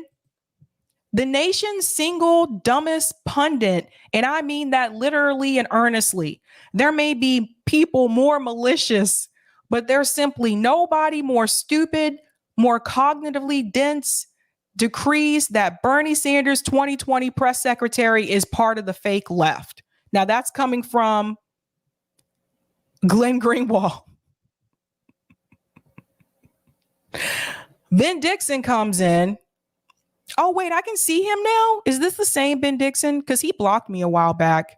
the nation's single dumbest pundit, and I mean that literally and earnestly. There may be people more malicious, but there's simply nobody more stupid, more cognitively dense, decrees that Bernie Sanders' 2020 press secretary is part of the fake left. Now that's coming from Glenn Greenwald. Ben Dixon comes in. Oh, wait, I can see him now. Is this the same Ben Dixon? Because he blocked me a while back.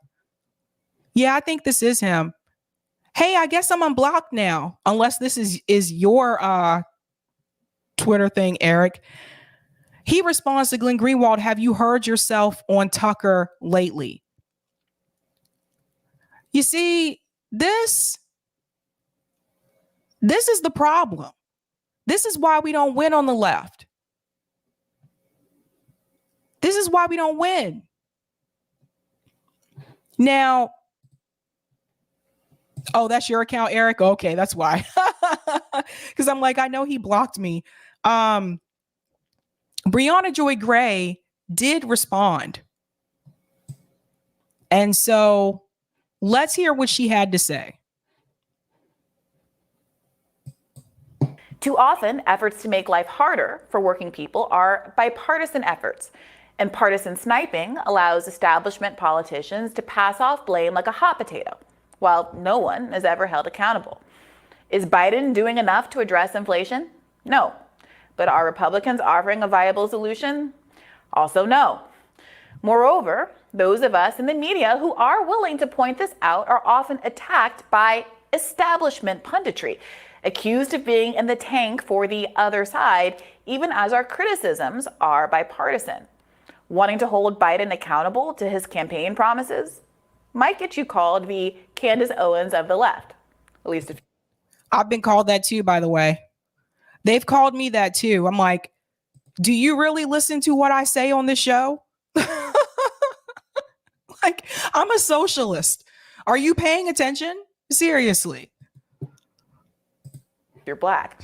Yeah, I think this is him. Hey, I guess I'm unblocked now. Unless this is your Twitter thing, Eric. He responds to Glenn Greenwald, have you heard yourself on Tucker lately? You see, this is the problem. This is why we don't win on the left. This is why we don't win. Now, oh, that's your account, Eric? Okay, that's why. Because I'm like, I know he blocked me. Briahna Joy Gray did respond. And so let's hear what she had to say. Too often, efforts to make life harder for working people are bipartisan efforts. And partisan sniping allows establishment politicians to pass off blame like a hot potato, while no one is ever held accountable. Is Biden doing enough to address inflation? No. But are Republicans offering a viable solution? Also no. Moreover, those of us in the media who are willing to point this out are often attacked by establishment punditry, accused of being in the tank for the other side, even as our criticisms are bipartisan. Wanting to hold Biden accountable to his campaign promises might get you called the Candace Owens of the left. At least if I've been called that too, by the way. They've called me that too. I'm like, do you really listen to what I say on this show? Like, I'm a socialist. Are you paying attention? Seriously. you're black.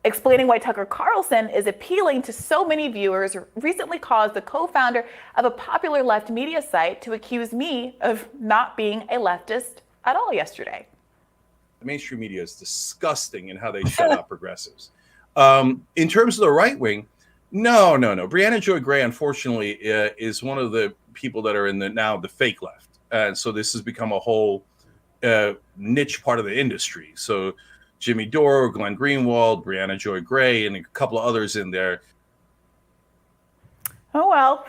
Explaining why Tucker Carlson is appealing to so many viewers recently caused the co-founder of a popular left media site to accuse me of not being a leftist at all yesterday. The mainstream media is disgusting in how they shut out progressives. In terms of the right wing, no. Briahna Joy Gray, unfortunately, is one of the people that are in the fake left. And so this has become a whole niche part of the industry. So Jimmy Dore, Glenn Greenwald, Briahna Joy Gray, and a couple of others in there. Oh, well,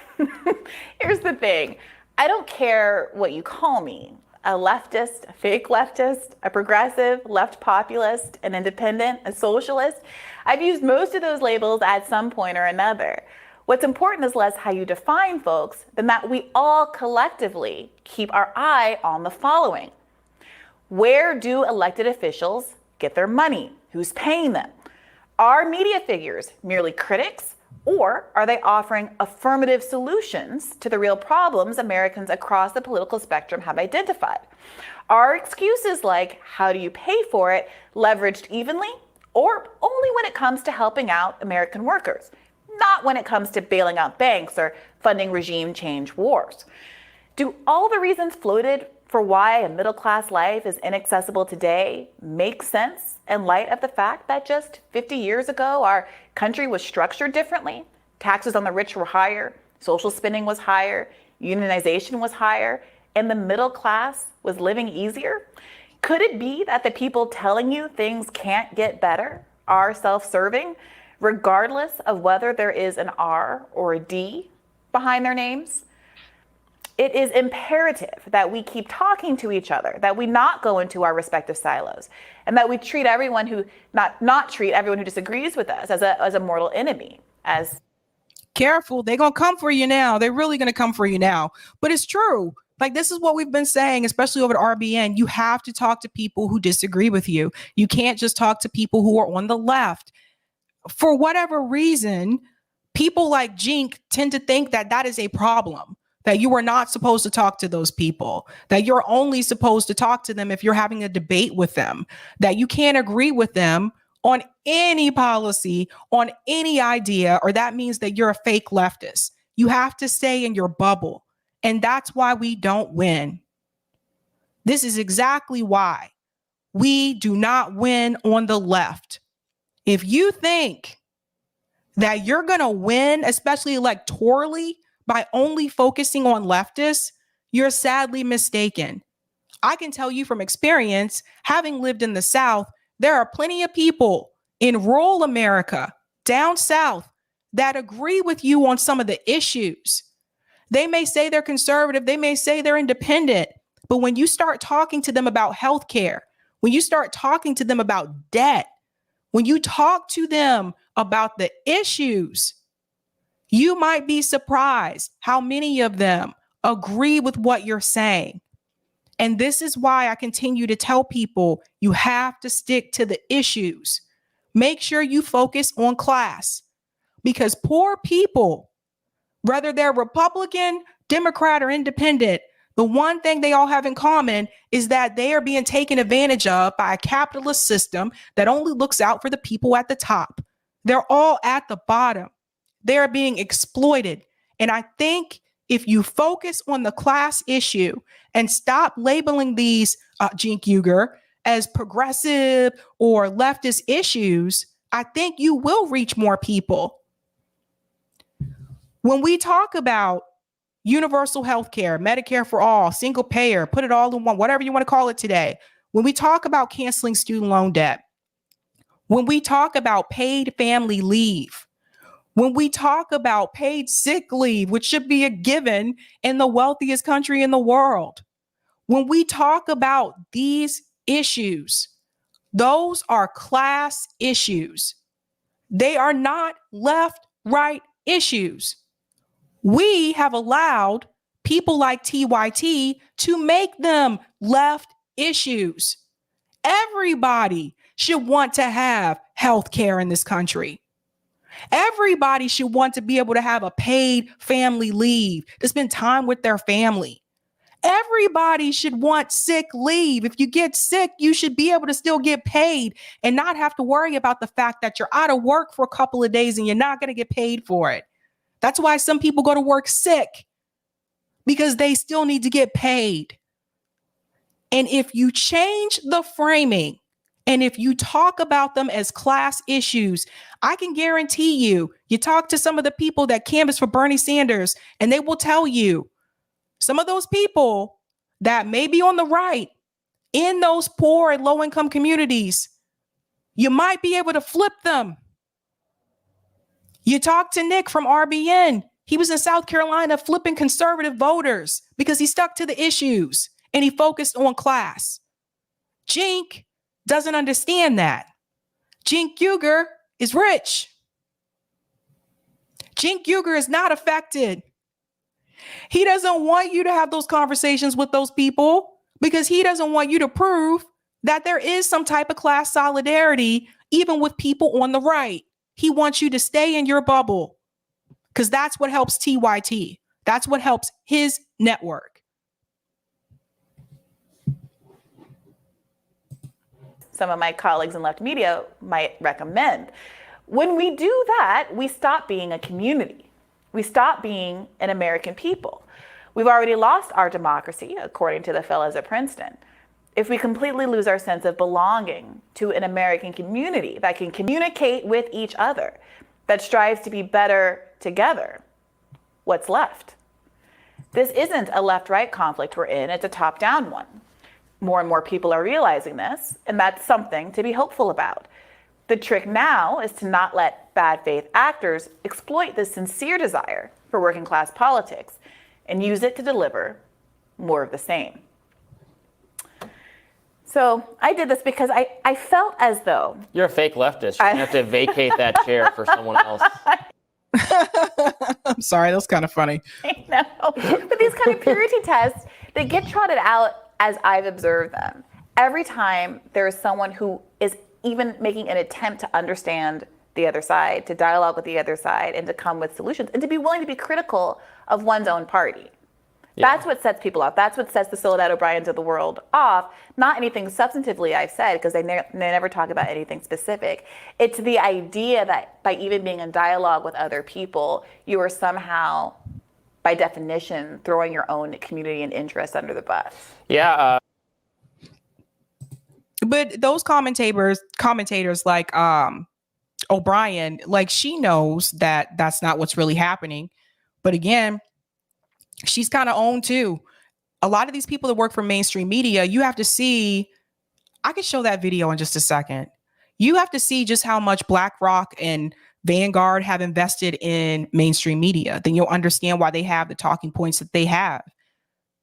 here's the thing. I don't care what you call me. a leftist, a fake leftist, a progressive, left populist, an independent, a socialist. I've used most of those labels at some point or another. What's important is less how you define folks than that we all collectively keep our eye on the following. Where do elected officials get their money? Who's paying them? Are media figures merely critics, or are they offering affirmative solutions to the real problems Americans across the political spectrum have identified? Are excuses like, how do you pay for it, leveraged evenly, or only when it comes to helping out American workers, not when it comes to bailing out banks or funding regime change wars? Do all the reasons floated for why a middle-class life is inaccessible today make sense in light of the fact that just 50 years ago, our country was structured differently? Taxes on the rich were higher, social spending was higher, unionization was higher, and the middle class was living easier? Could it be that the people telling you things can't get better are self-serving, regardless of whether there is an R or a D behind their names? It is imperative that we keep talking to each other, that we not go into our respective silos, and that we treat everyone who not treat everyone who disagrees with us as a mortal enemy. As careful, they're gonna come for you now. They're really gonna come for you now. But it's true. Like, this is what we've been saying, especially over at RBN. You have to talk to people who disagree with you. You can't just talk to people who are on the left. For whatever reason, people like Jink tend to think that that is a problem, that you are not supposed to talk to those people, that you're only supposed to talk to them if you're having a debate with them, that you can't agree with them on any policy, on any idea, or that means that you're a fake leftist. You have to stay in your bubble. And that's why we don't win. This is exactly why we do not win on the left. If you think that you're going to win, especially electorally, by only focusing on leftists, you're sadly mistaken. I can tell you from experience, having lived in the South, there are plenty of people in rural America, down South, that agree with you on some of the issues. They may say they're conservative, they may say they're independent, but when you start talking to them about healthcare, when you start talking to them about debt, when you talk to them about the issues, you might be surprised how many of them agree with what you're saying. And this is why I continue to tell people you have to stick to the issues. Make sure you focus on class, because poor people, whether they're Republican, Democrat, or independent, the one thing they all have in common is that they are being taken advantage of by a capitalist system that only looks out for the people at the top. They're all at the bottom. They're being exploited. And I think if you focus on the class issue and stop labeling these Jinkyuger as progressive or leftist issues, I think you will reach more people. When we talk about universal health care, Medicare for all, single payer, put it all in one, whatever you want to call it today, when we talk about canceling student loan debt, when we talk about paid family leave, when we talk about paid sick leave, which should be a given in the wealthiest country in the world, when we talk about these issues, those are class issues. They are not left-right issues. We have allowed people like TYT to make them left issues. Everybody should want to have health care in this country. Everybody should want to be able to have a paid family leave, to spend time with their family. Everybody should want sick leave. If you get sick, you should be able to still get paid and not have to worry about the fact that you're out of work for a couple of days and you're not going to get paid for it. That's why some people go to work sick, because they still need to get paid. And if you change the framing, and if you talk about them as class issues, I can guarantee you talk to some of the people that canvass for Bernie Sanders, and they will tell you some of those people that may be on the right in those poor and low-income communities, you might be able to flip them. You talk to Nick from RBN. He was in South Carolina flipping conservative voters because he stuck to the issues. and he focused on class. Jink doesn't understand that. Jinkyuger is rich. Jinkyuger is not affected. He doesn't want you to have those conversations with those people because he doesn't want you to prove that there is some type of class solidarity, even with people on the right. He wants you to stay in your bubble because that's what helps TYT. That's what helps his network. Some of my colleagues in left media might recommend. When we do that, we stop being a community. We stop being an American people. We've already lost our democracy, according to the fellows at Princeton. If we completely lose our sense of belonging to an American community that can communicate with each other, that strives to be better together, what's left? This isn't a left-right conflict we're in, it's a top-down one. More and more people are realizing this, and that's something to be hopeful about. The trick now is to not let bad faith actors exploit this sincere desire for working class politics and use it to deliver more of the same. So I did this because I felt as though... You're a fake leftist. You have to vacate that chair for someone else. I'm sorry, that was kind of funny. I know. But these kind of purity tests, they get trotted out as I've observed them. Every time there is someone who is even making an attempt to understand the other side, to dialogue with the other side, and to come with solutions, and to be willing to be critical of one's own party. Yeah. That's what sets people off. That's what sets the Soledad O'Briens of the world off. Not anything substantively I've said, because they never talk about anything specific. It's the idea that by even being in dialogue with other people, you are somehow, by definition, throwing your own community and interests under the bus. Yeah. But those commentators like O'Brien, like she knows that that's not what's really happening. But again, she's kind of owned too. A lot of these people that work for mainstream media, you have to see, I could show that video in just a second. You have to see just how much BlackRock and Vanguard have invested in mainstream media. Then you'll understand why they have the talking points that they have.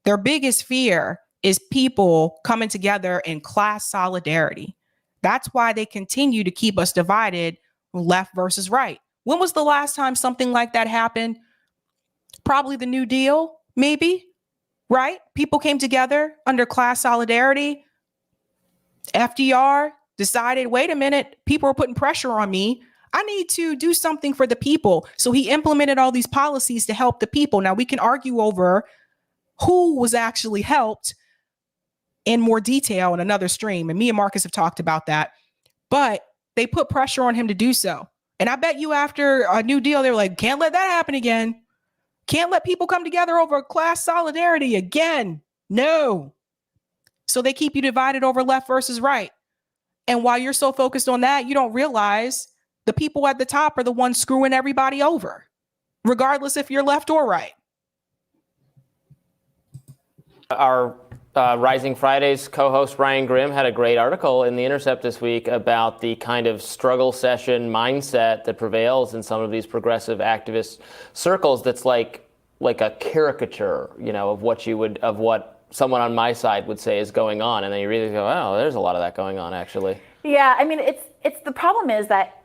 Their biggest fear is people coming together in class solidarity. That's why they continue to keep us divided, left versus right. When was the last time something like that happened? Probably the New Deal, maybe, right? People came together under class solidarity. FDR decided, wait a minute, people are putting pressure on me. I need to do something for the people. So he implemented all these policies to help the people. Now we can argue over who was actually helped in more detail in another stream. And me and Marcus have talked about that. But they put pressure on him to do so. And I bet you after a New Deal, they were like, can't let that happen again. Can't let people come together over class solidarity again. No. So they keep you divided over left versus right. And while you're so focused on that, you don't realize the people at the top are the ones screwing everybody over, regardless if you're left or right. Our Rising Fridays co-host Ryan Grimm had a great article in The Intercept this week about the kind of struggle session mindset that prevails in some of these progressive activist circles. That's like a caricature, of what someone on my side would say is going on, and then you really go, oh, there's a lot of that going on, actually. Yeah, I mean, it's the problem is that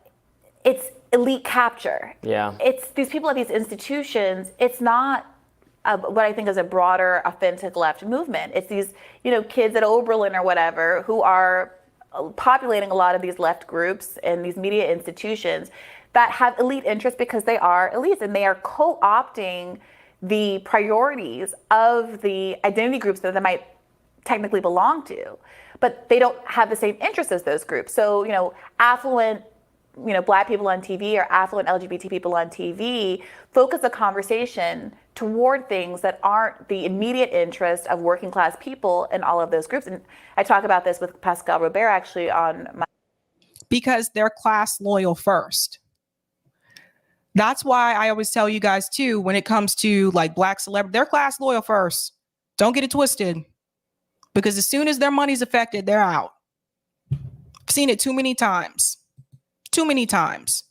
it's elite capture. Yeah, it's these people at these institutions. It's not what I think is a broader authentic left movement. It's these, kids at Oberlin or whatever who are populating a lot of these left groups and these media institutions that have elite interests because they are elites and they are co-opting the priorities of the identity groups that they might technically belong to, but they don't have the same interests as those groups. So, affluent Black people on TV or affluent LGBT people on TV focus the conversation toward things that aren't the immediate interest of working class people in all of those groups. And I talk about this with Pascal Robert actually on my... Because they're class loyal first. That's why I always tell you guys too, when it comes to like Black celebrities, they're class loyal first. Don't get it twisted. Because as soon as their money's affected, they're out. I've seen it too many times. Too many times.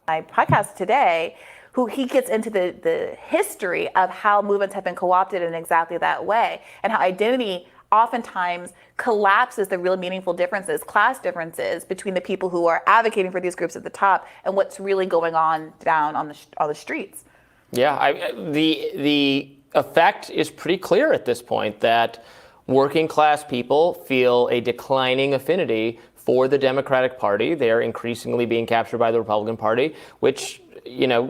My podcast today who he gets into the history of how movements have been co-opted in exactly that way, and how identity oftentimes collapses the real meaningful differences, class differences between the people who are advocating for these groups at the top and what's really going on down on the streets. Yeah, the effect is pretty clear at this point that working class people feel a declining affinity for the Democratic Party. They are increasingly being captured by the Republican Party, which,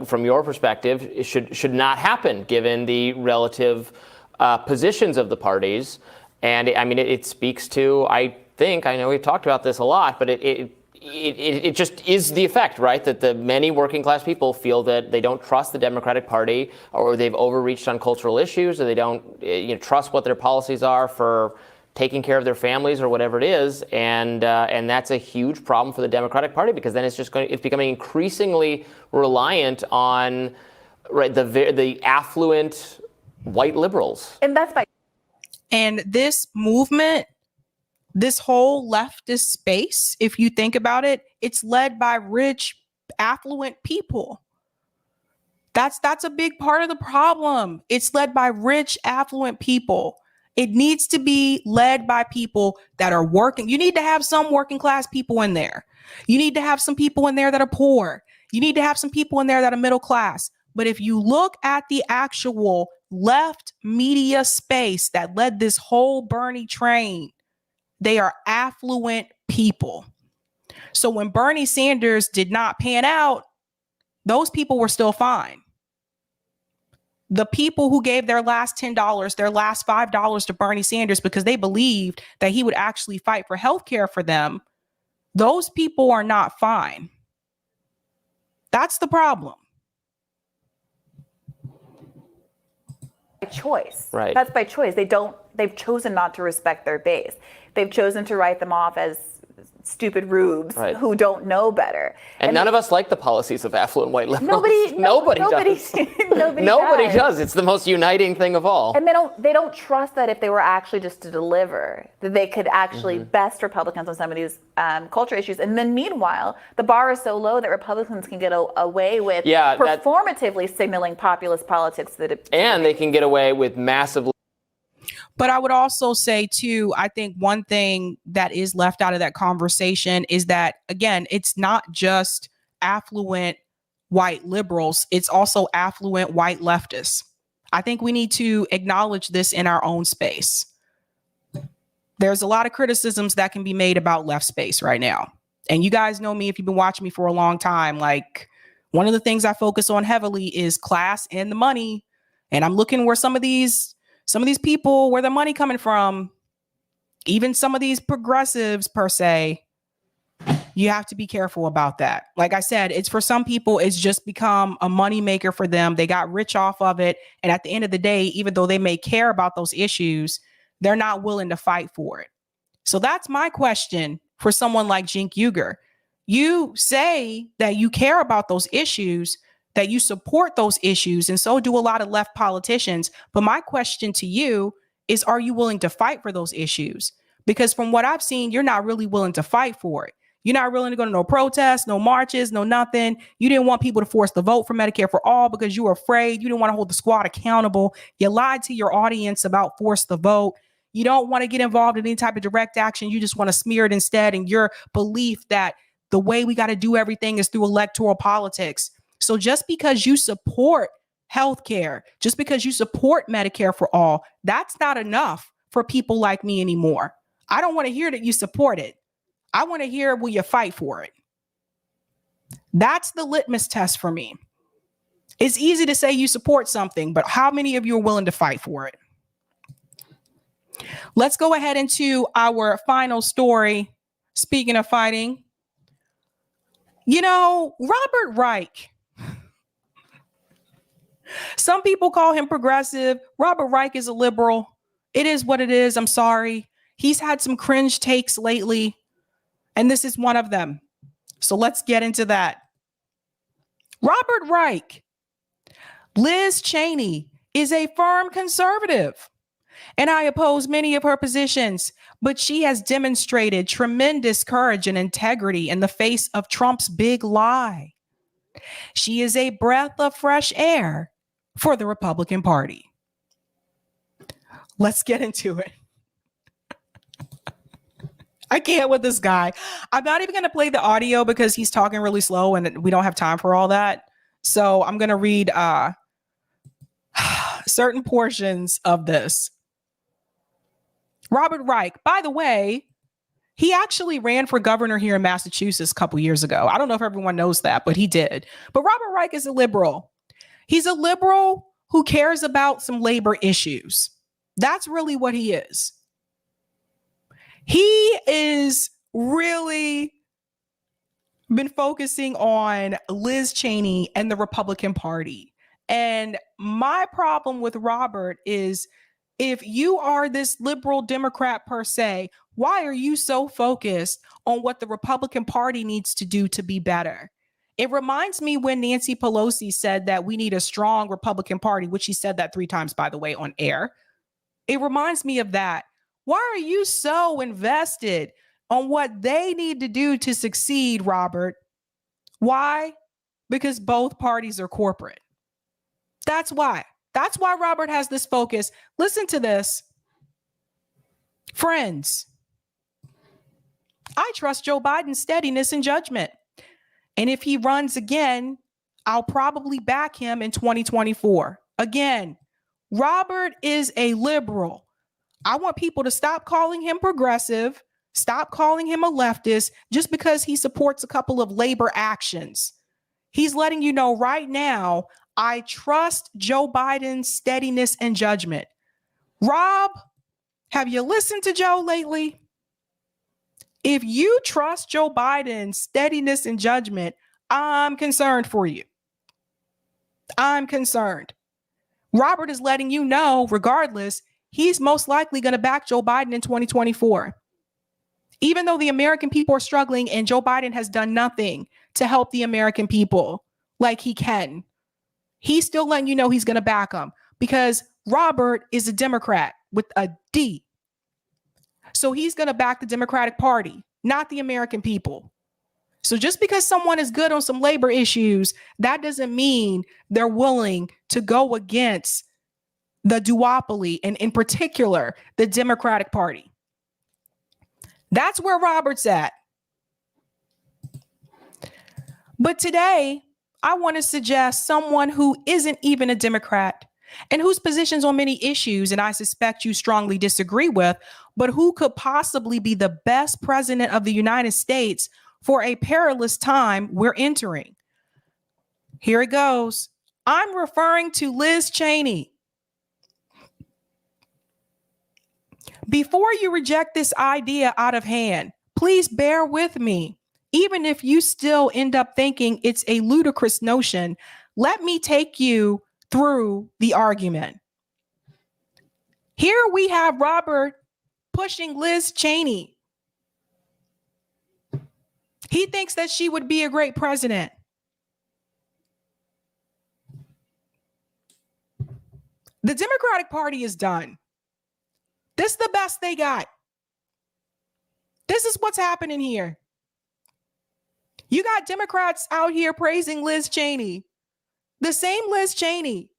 from your perspective, it should not happen given the relative positions of the parties. And it speaks to, I know we've talked about this a lot, but it just is the effect, right? That the many working class people feel that they don't trust the Democratic Party, or they've overreached on cultural issues, or they don't trust what their policies are for taking care of their families or whatever it is. And that's a huge problem for the Democratic Party, because then it's becoming increasingly reliant on the affluent white liberals. And that's by. And this movement, this whole leftist space, if you think about it, it's led by rich, affluent people. That's a big part of the problem. It's led by rich, affluent people. It needs to be led by people that are working. You need to have some working class people in there. You need to have some people in there that are poor. You need to have some people in there that are middle class. But if you look at the actual left media space that led this whole Bernie train, they are affluent people. So when Bernie Sanders did not pan out, those people were still fine. The people who gave their last $10, their last $5 to Bernie Sanders because they believed that he would actually fight for health care for them, those people are not fine. That's the problem. By choice. Right. That's by choice. They've chosen not to respect their base. They've chosen to write them off as stupid rubes who don't know better. And none of us like the policies of affluent white liberals. Nobody does. It's the most uniting thing of all. And they don't trust that if they were actually just to deliver, that they could actually best Republicans on some of these culture issues. And then meanwhile, the bar is so low that Republicans can get away with performatively signaling populist politics. And they can get away with massively. But I would also say, too, I think one thing that is left out of that conversation is that, again, it's not just affluent white liberals. It's also affluent white leftists. I think we need to acknowledge this in our own space. There's a lot of criticisms that can be made about left space right now. And you guys know me, if you've been watching me for a long time, like one of the things I focus on heavily is class and the money. And I'm looking where some of these people, where the money coming from, even some of these progressives per se, you have to be careful about that. Like I said, it's for some people, it's just become a money maker for them. They got rich off of it. And at the end of the day, even though they may care about those issues, they're not willing to fight for it. So that's my question for someone like Jinkyuger. You say that you care about those issues, that you support those issues, and so do a lot of left politicians. But my question to you is, are you willing to fight for those issues? Because from what I've seen, you're not really willing to fight for it. You're not willing to go to no protests, no marches, no nothing. You didn't want people to force the vote for Medicare for all because you were afraid. You didn't want to hold the squad accountable. You lied to your audience about force the vote. You don't want to get involved in any type of direct action. You just want to smear it instead. And your belief that the way we got to do everything is through electoral politics. So just because you support healthcare, just because you support Medicare for all, that's not enough for people like me anymore. I don't want to hear that you support it. I want to hear, will you fight for it? That's the litmus test for me. It's easy to say you support something, but how many of you are willing to fight for it? Let's go ahead into our final story. Speaking of fighting, Robert Reich. Some people call him progressive. Robert Reich is a liberal. It is what it is. I'm sorry. He's had some cringe takes lately, and this is one of them. So let's get into that. Robert Reich. Liz Cheney is a firm conservative, and I oppose many of her positions, but she has demonstrated tremendous courage and integrity in the face of Trump's big lie. She is a breath of fresh air for the Republican Party. Let's get into it. I can't with this guy. I'm not even going to play the audio because he's talking really slow and we don't have time for all that. So I'm going to read certain portions of this. Robert Reich, by the way, he actually ran for governor here in Massachusetts a couple years ago. I don't know if everyone knows that, but he did. But Robert Reich is a liberal. He's a liberal who cares about some labor issues. That's really what he is. He is really been focusing on Liz Cheney and the Republican Party. And my problem with Robert is, if you are this liberal Democrat per se, why are you so focused on what the Republican Party needs to do to be better? It reminds me when Nancy Pelosi said that we need a strong Republican Party, which she said that 3 times, by the way, on air. It reminds me of that. Why are you so invested on what they need to do to succeed, Robert? Why? Because both parties are corporate. That's why. That's why Robert has this focus. Listen to this. Friends, I trust Joe Biden's steadiness and judgment. And if he runs again, I'll probably back him in 2024. Again, Robert is a liberal. I want people to stop calling him progressive, stop calling him a leftist just because he supports a couple of labor actions. He's letting you know right now, I trust Joe Biden's steadiness and judgment. Rob, have you listened to Joe lately? If you trust Joe Biden's steadiness and judgment, I'm concerned for you. I'm concerned. Robert is letting you know, regardless, he's most likely going to back Joe Biden in 2024. Even though the American people are struggling and Joe Biden has done nothing to help the American people like he can, he's still letting you know he's going to back him because Robert is a Democrat with a D. So he's going to back the Democratic Party, not the American people. So just because someone is good on some labor issues, that doesn't mean they're willing to go against the duopoly, and in particular, the Democratic Party. That's where Robert's at. But today, I want to suggest someone who isn't even a Democrat and whose positions on many issues, and I suspect you strongly disagree with, but who could possibly be the best president of the United States for a perilous time we're entering. Here it goes. I'm referring to Liz Cheney. Before you reject this idea out of hand, please bear with me. Even if you still end up thinking it's a ludicrous notion, let me take you through the argument. Here we have Robert pushing Liz Cheney. He thinks that she would be a great president. The Democratic Party is done. This is the best they got. This is what's happening here. You got Democrats out here praising Liz Cheney, the same Liz Cheney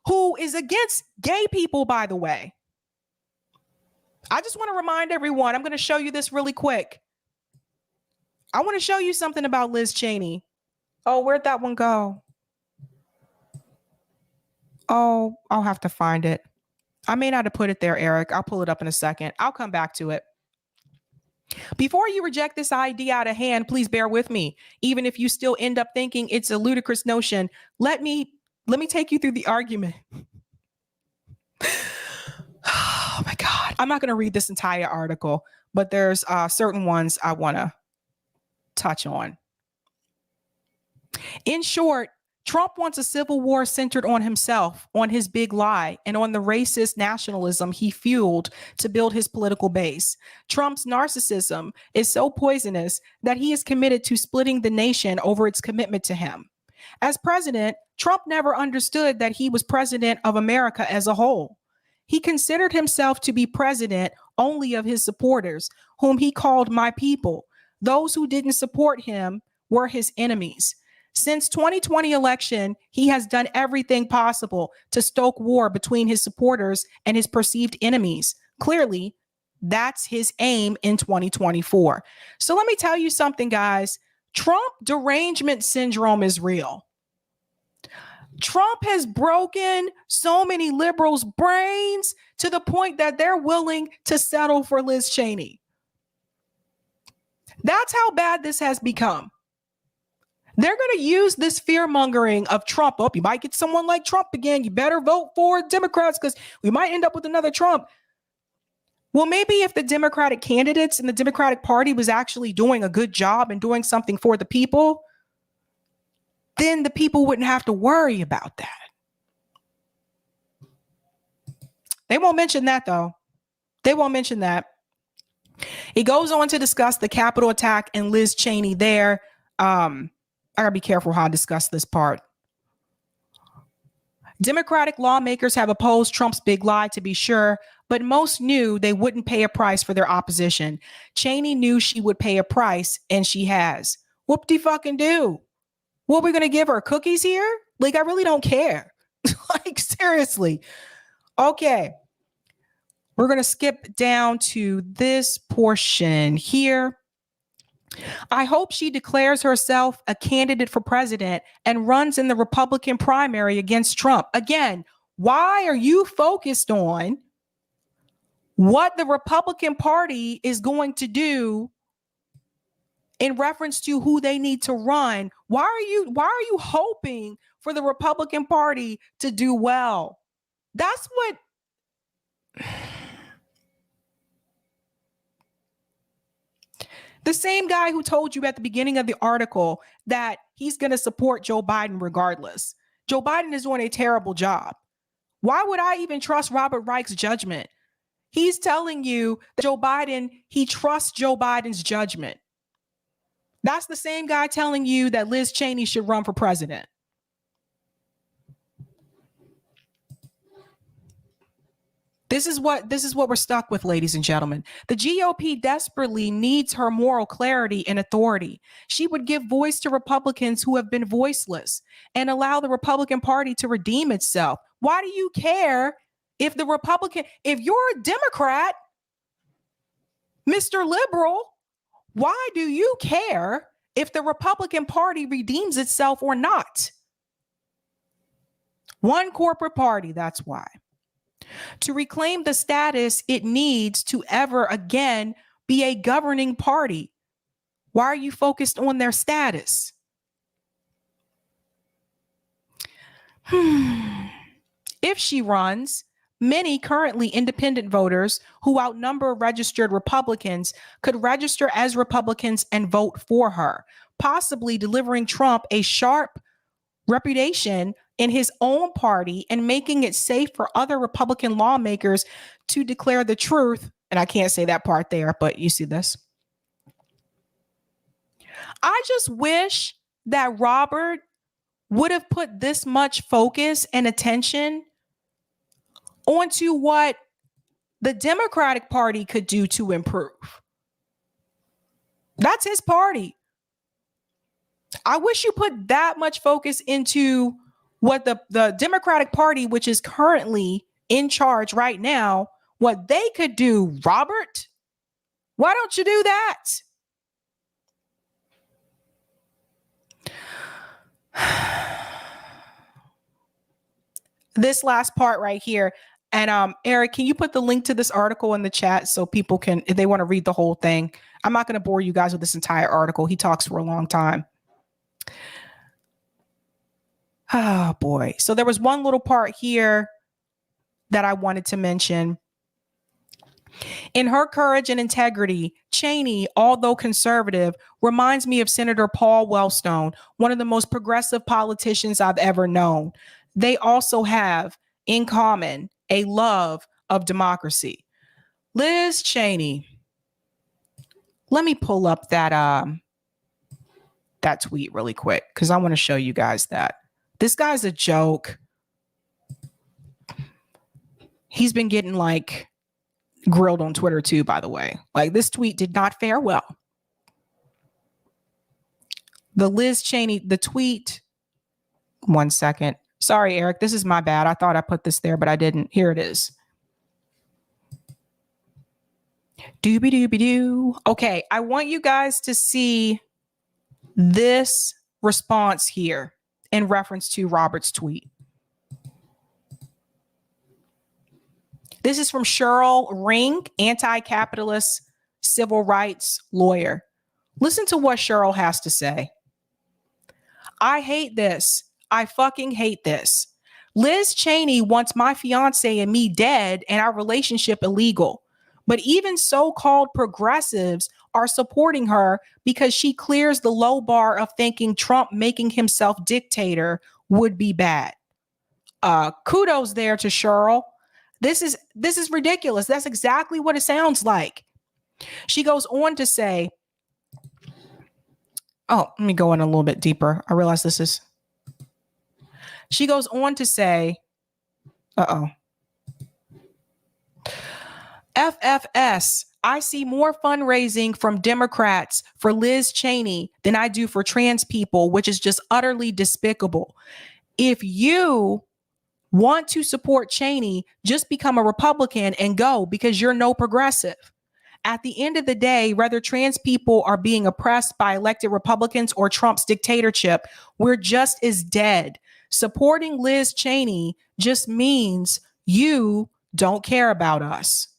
who is against gay people, by the way. I just want to remind everyone, I'm going to show you this really quick. I want to show you something about Liz Cheney. Oh, where'd that one go? Oh, I'll have to find it. I may not have put it there, Eric. I'll pull it up in a second. I'll come back to it. Before you reject this idea out of hand, please bear with me. Even if you still end up thinking it's a ludicrous notion, let me take you through the argument. Oh my God. I'm not going to read this entire article, but there's certain ones I want to touch on. In short, Trump wants a civil war centered on himself, on his big lie, and on the racist nationalism he fueled to build his political base. Trump's narcissism is so poisonous that he is committed to splitting the nation over its commitment to him. As president, Trump never understood that he was president of America as a whole. He considered himself to be president only of his supporters, whom he called my people. Those who didn't support him were his enemies. Since 2020 election, he has done everything possible to stoke war between his supporters and his perceived enemies. Clearly, that's his aim in 2024. So let me tell you something, guys. Trump derangement syndrome is real. Trump has broken so many liberals' brains to the point that they're willing to settle for Liz Cheney. That's how bad this has become. They're going to use this fear-mongering of Trump. Oh, you might get someone like Trump again. You better vote for Democrats because we might end up with another Trump. Well, maybe if the Democratic candidates and the Democratic Party was actually doing a good job and doing something for the people, then the people wouldn't have to worry about that. They won't mention that, though. They won't mention that. He goes on to discuss the Capitol attack and Liz Cheney there. I gotta be careful how I discuss this part. Democratic lawmakers have opposed Trump's big lie, to be sure, but most knew they wouldn't pay a price for their opposition. Cheney knew she would pay a price, and she has. Whoop-de-fucking-do. What are we going to give her? Cookies here? Like, I really don't care. Like, seriously. Okay. We're going to skip down to this portion here. I hope she declares herself a candidate for president and runs in the Republican primary against Trump. Again, why are you focused on what the Republican Party is going to do in reference to who they need to run? Why are you hoping for the Republican Party to do well? That's what the same guy who told you at the beginning of the article that he's going to support Joe Biden regardless. Joe Biden is doing a terrible job. Why would I even trust Robert Reich's judgment? He's telling you that he trusts Joe Biden's judgment. That's the same guy telling you that Liz Cheney should run for president. This is what we're stuck with, ladies and gentlemen. The GOP desperately needs her moral clarity and authority. She would give voice to Republicans who have been voiceless and allow the Republican Party to redeem itself. Why do you care if you're a Democrat, Mr. Liberal, why do you care if the Republican Party redeems itself or not? One corporate party, that's why. To reclaim the status it needs to ever again be a governing party. Why are you focused on their status? If she runs, many currently independent voters who outnumber registered Republicans could register as Republicans and vote for her, possibly delivering Trump a sharp reputation in his own party and making it safe for other Republican lawmakers to declare the truth. And I can't say that part there, but you see this. I just wish that Robert would have put this much focus and attention onto what the Democratic Party could do to improve. That's his party. I wish you put that much focus into what the Democratic Party, which is currently in charge right now, what they could do. Robert, why don't you do that? This last part right here. And Eric, can you put the link to this article in the chat so people can, if they want to read the whole thing? I'm not going to bore you guys with this entire article. He talks for a long time. Oh, boy. So there was one little part here that I wanted to mention. In her courage and integrity, Cheney, although conservative, reminds me of Senator Paul Wellstone, one of the most progressive politicians I've ever known. They also have in common a love of democracy. Liz Cheney. Let me pull up that tweet really quick because I want to show you guys that. This guy's a joke. He's been getting like grilled on Twitter too, by the way. Like this tweet did not fare well. The Liz Cheney, the tweet. 1 second. Sorry, Eric. This is my bad. I thought I put this there, but I didn't. Here it is. Doobie doobie doo. Okay, I want you guys to see this response here in reference to Robert's tweet. This is from Cheryl Ring, anti-capitalist civil rights lawyer. Listen to what Cheryl has to say. I hate this. I fucking hate this. Liz Cheney wants my fiance and me dead and our relationship illegal. But even so-called progressives are supporting her because she clears the low bar of thinking Trump making himself dictator would be bad. Kudos there to Cheryl. This is ridiculous. That's exactly what it sounds like. She goes on to say, oh, let me go in a little bit deeper. I realize this is. She goes on to say, FFS, I see more fundraising from Democrats for Liz Cheney than I do for trans people, which is just utterly despicable. If you want to support Cheney, just become a Republican and go, because you're no progressive. At the end of the day, whether trans people are being oppressed by elected Republicans or Trump's dictatorship, we're just as dead. Supporting Liz Cheney just means you don't care about us.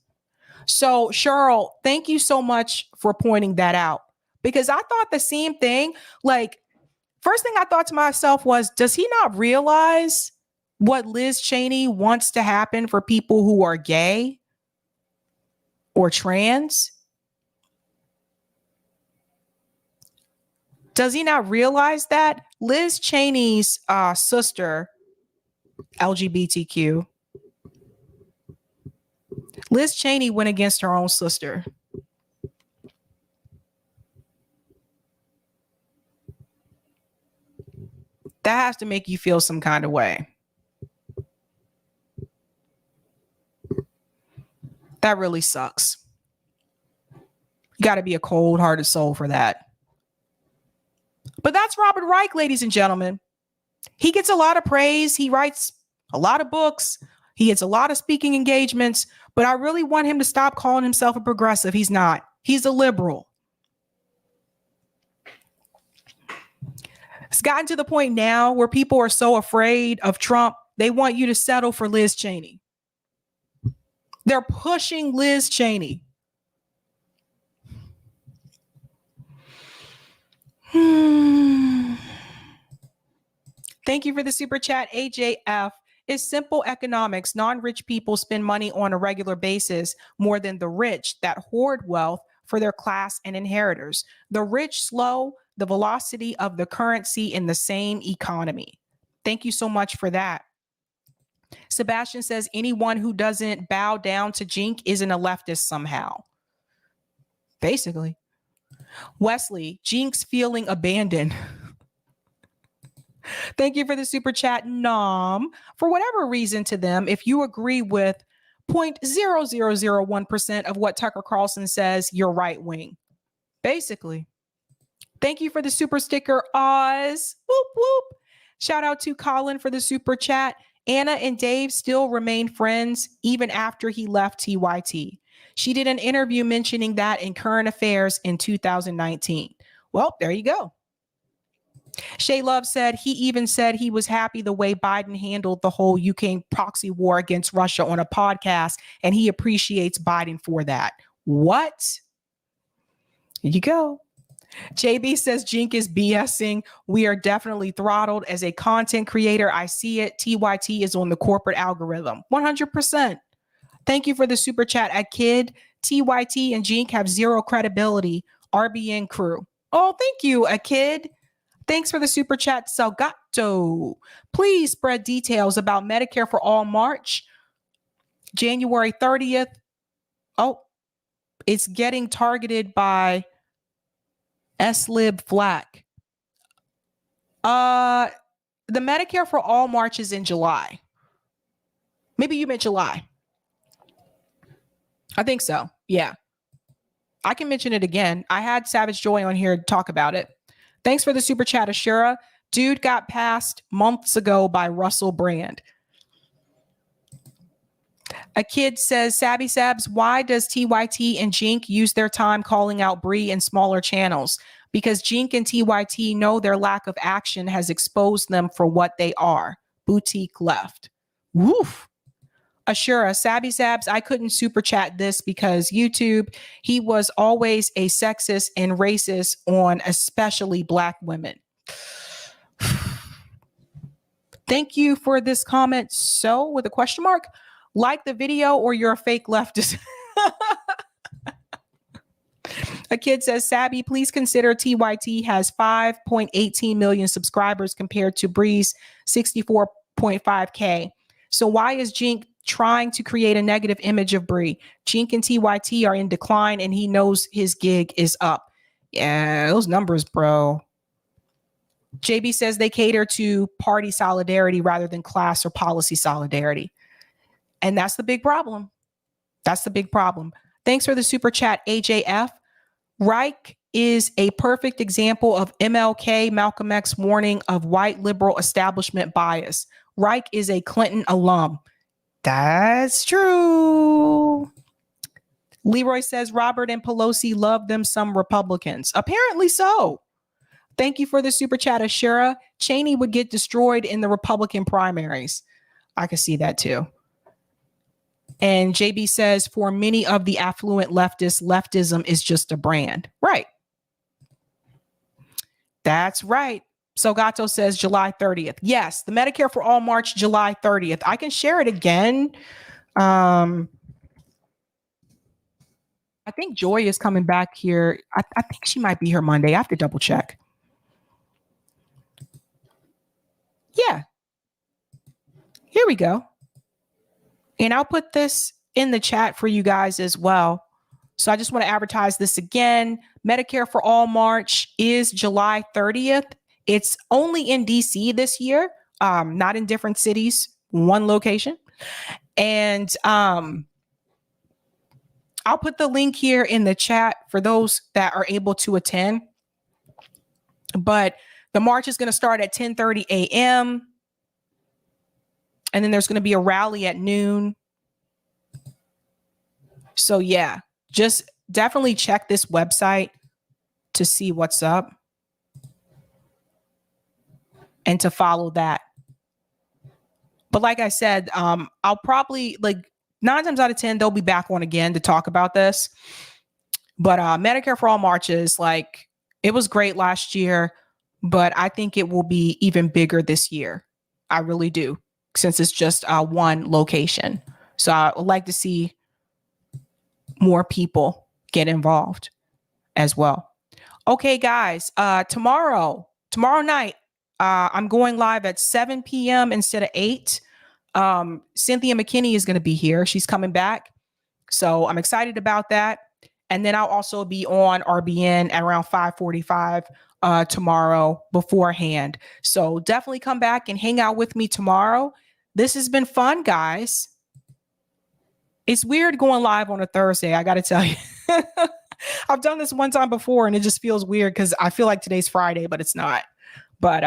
So, Cheryl, thank you so much for pointing that out, because I thought the same thing. Like, first thing I thought to myself was, does he not realize what Liz Cheney wants to happen for people who are gay or trans? Does he not realize that Liz Cheney's sister, LGBTQ, Liz Cheney went against her own sister. That has to make you feel some kind of way. That really sucks. You got to be a cold-hearted soul for that. But that's Robert Reich, ladies and gentlemen. He gets a lot of praise. He writes a lot of books. He gets a lot of speaking engagements. But I really want him to stop calling himself a progressive. He's not. He's a liberal. It's gotten to the point now where people are so afraid of Trump, they want you to settle for Liz Cheney. They're pushing Liz Cheney. Thank you for the super chat, AJF. It's simple economics. Non-rich people spend money on a regular basis more than the rich that hoard wealth for their class and inheritors. The rich slow the velocity of the currency in the same economy. Thank you so much for that. Sebastian says anyone who doesn't bow down to Jink isn't a leftist somehow. Basically. Wesley, Jink's feeling abandoned. Thank you for the super chat, Nom. For whatever reason to them, if you agree with 0.0001% of what Tucker Carlson says, you're right wing. Basically. Thank you for the super sticker, Oz. Whoop, whoop. Shout out to Colin for the super chat. Anna and Dave still remain friends even after he left TYT. She did an interview mentioning that in Current Affairs in 2019. Well, there you go. Shay Love said he even said he was happy the way Biden handled the whole Ukraine proxy war against Russia on a podcast, and he appreciates Biden for that. What? Here you go. JB says Jink is BSing. We are definitely throttled as a content creator. I see it. TYT is on the corporate algorithm. 100%. Thank you for the super chat. A kid, TYT and Jink have zero credibility. RBN crew. Oh, thank you, a kid. Thanks for the super chat, Salgato. Please spread details about Medicare for All March, January 30th. Oh, it's getting targeted by SLib Flack. The Medicare for All March is in July. Maybe you meant July. I think so. Yeah. I can mention it again. I had Savage Joy on here to talk about it. Thanks for the super chat, Ashura. Dude got passed months ago by Russell Brand. A kid says, Sabby Sabs, why does TYT and Jink use their time calling out Bree in smaller channels? Because Jink and TYT know their lack of action has exposed them for what they are. Boutique left. Woof. Ashura, Sabby Sabs, I couldn't super chat this because YouTube, he was always a sexist and racist on especially Black women. Thank you for this comment. So, with a question mark, like the video or you're a fake leftist. A kid says, Sabby, please consider TYT has 5.18 million subscribers compared to Bree's 64.5K. So why is Jink trying to create a negative image of Bree? Jink and TYT are in decline and he knows his gig is up. Yeah, those numbers, bro. JB says they cater to party solidarity rather than class or policy solidarity. And that's the big problem. That's the big problem. Thanks for the super chat, AJF. Reich is a perfect example of MLK, Malcolm X warning of white liberal establishment bias. Reich is a Clinton alum. That's true. Leroy says Robert and Pelosi love them some Republicans. Apparently so. Thank you for the super chat, Ashura. Cheney would get destroyed in the Republican primaries. I could see that too. And JB says, for many of the affluent leftists, leftism is just a brand. Right. That's right. So Gato says July 30th. Yes, the Medicare for All March, July 30th. I can share it again. I think Joy is coming back here. I think she might be here Monday. I have to double check. Yeah. Here we go. And I'll put this in the chat for you guys as well. So I just want to advertise this again. Medicare for All March is July 30th. It's only in DC this year, not in different cities, one location. And I'll put the link here in the chat for those that are able to attend. But the march is going to start at 10:30 a.m. And then there's going to be a rally at noon. So yeah, just definitely check this website to see what's up and to follow that. But like I said, I'll probably 9 times out of 10, they'll be back on again to talk about this. But Medicare for All marches, it was great last year, but I think it will be even bigger this year. I really do. Since it's just one location. So I would like to see more people get involved as well. Okay, guys, tomorrow night, I'm going live at 7 p.m. instead of 8. Cynthia McKinney is going to be here. She's coming back. So I'm excited about that. And then I'll also be on RBN at around 5:45 tomorrow beforehand. So definitely come back and hang out with me tomorrow. This has been fun, guys. It's weird going live on a Thursday, I got to tell you. I've done this one time before and it just feels weird because I feel like today's Friday, but it's not. But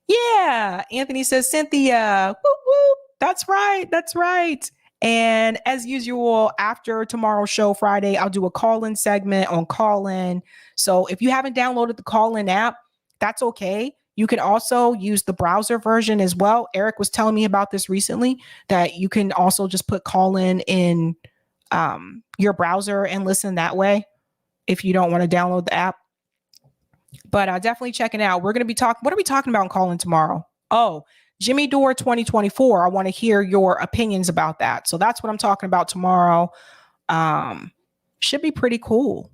yeah, Anthony says, Cynthia, whoop, whoop. That's right. That's right. And as usual, after tomorrow's show Friday, I'll do a call-in segment on call-in. So if you haven't downloaded the call-in app, that's okay. You can also use the browser version as well. Eric was telling me about this recently, that you can also just put call-in in your browser and listen that way if you don't want to download the app. But definitely check it out. We're going to be talking. What are we talking about in call-in tomorrow? Oh, Jimmy Dore 2024. I want to hear your opinions about that. So that's what I'm talking about tomorrow. Should be pretty cool.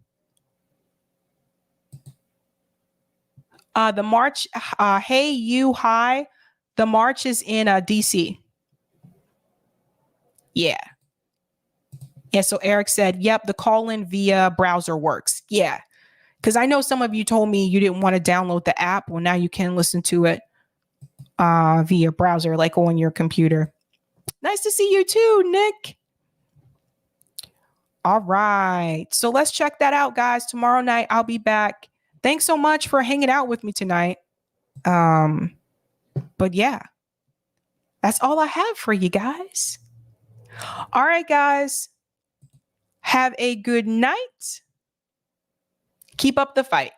The march, hey, you, hi. The march is in DC. Yeah. Yeah, so Eric said, yep, the call-in via browser works. Yeah, because I know some of you told me you didn't want to download the app. Well, now you can listen to it via browser, like on your computer. Nice to see you too, Nick. All right. So let's check that out, guys. Tomorrow night, I'll be back. thanks so much for hanging out with me tonight. But yeah, that's all I have for you guys. All right, guys. Have a good night. Keep up the fight.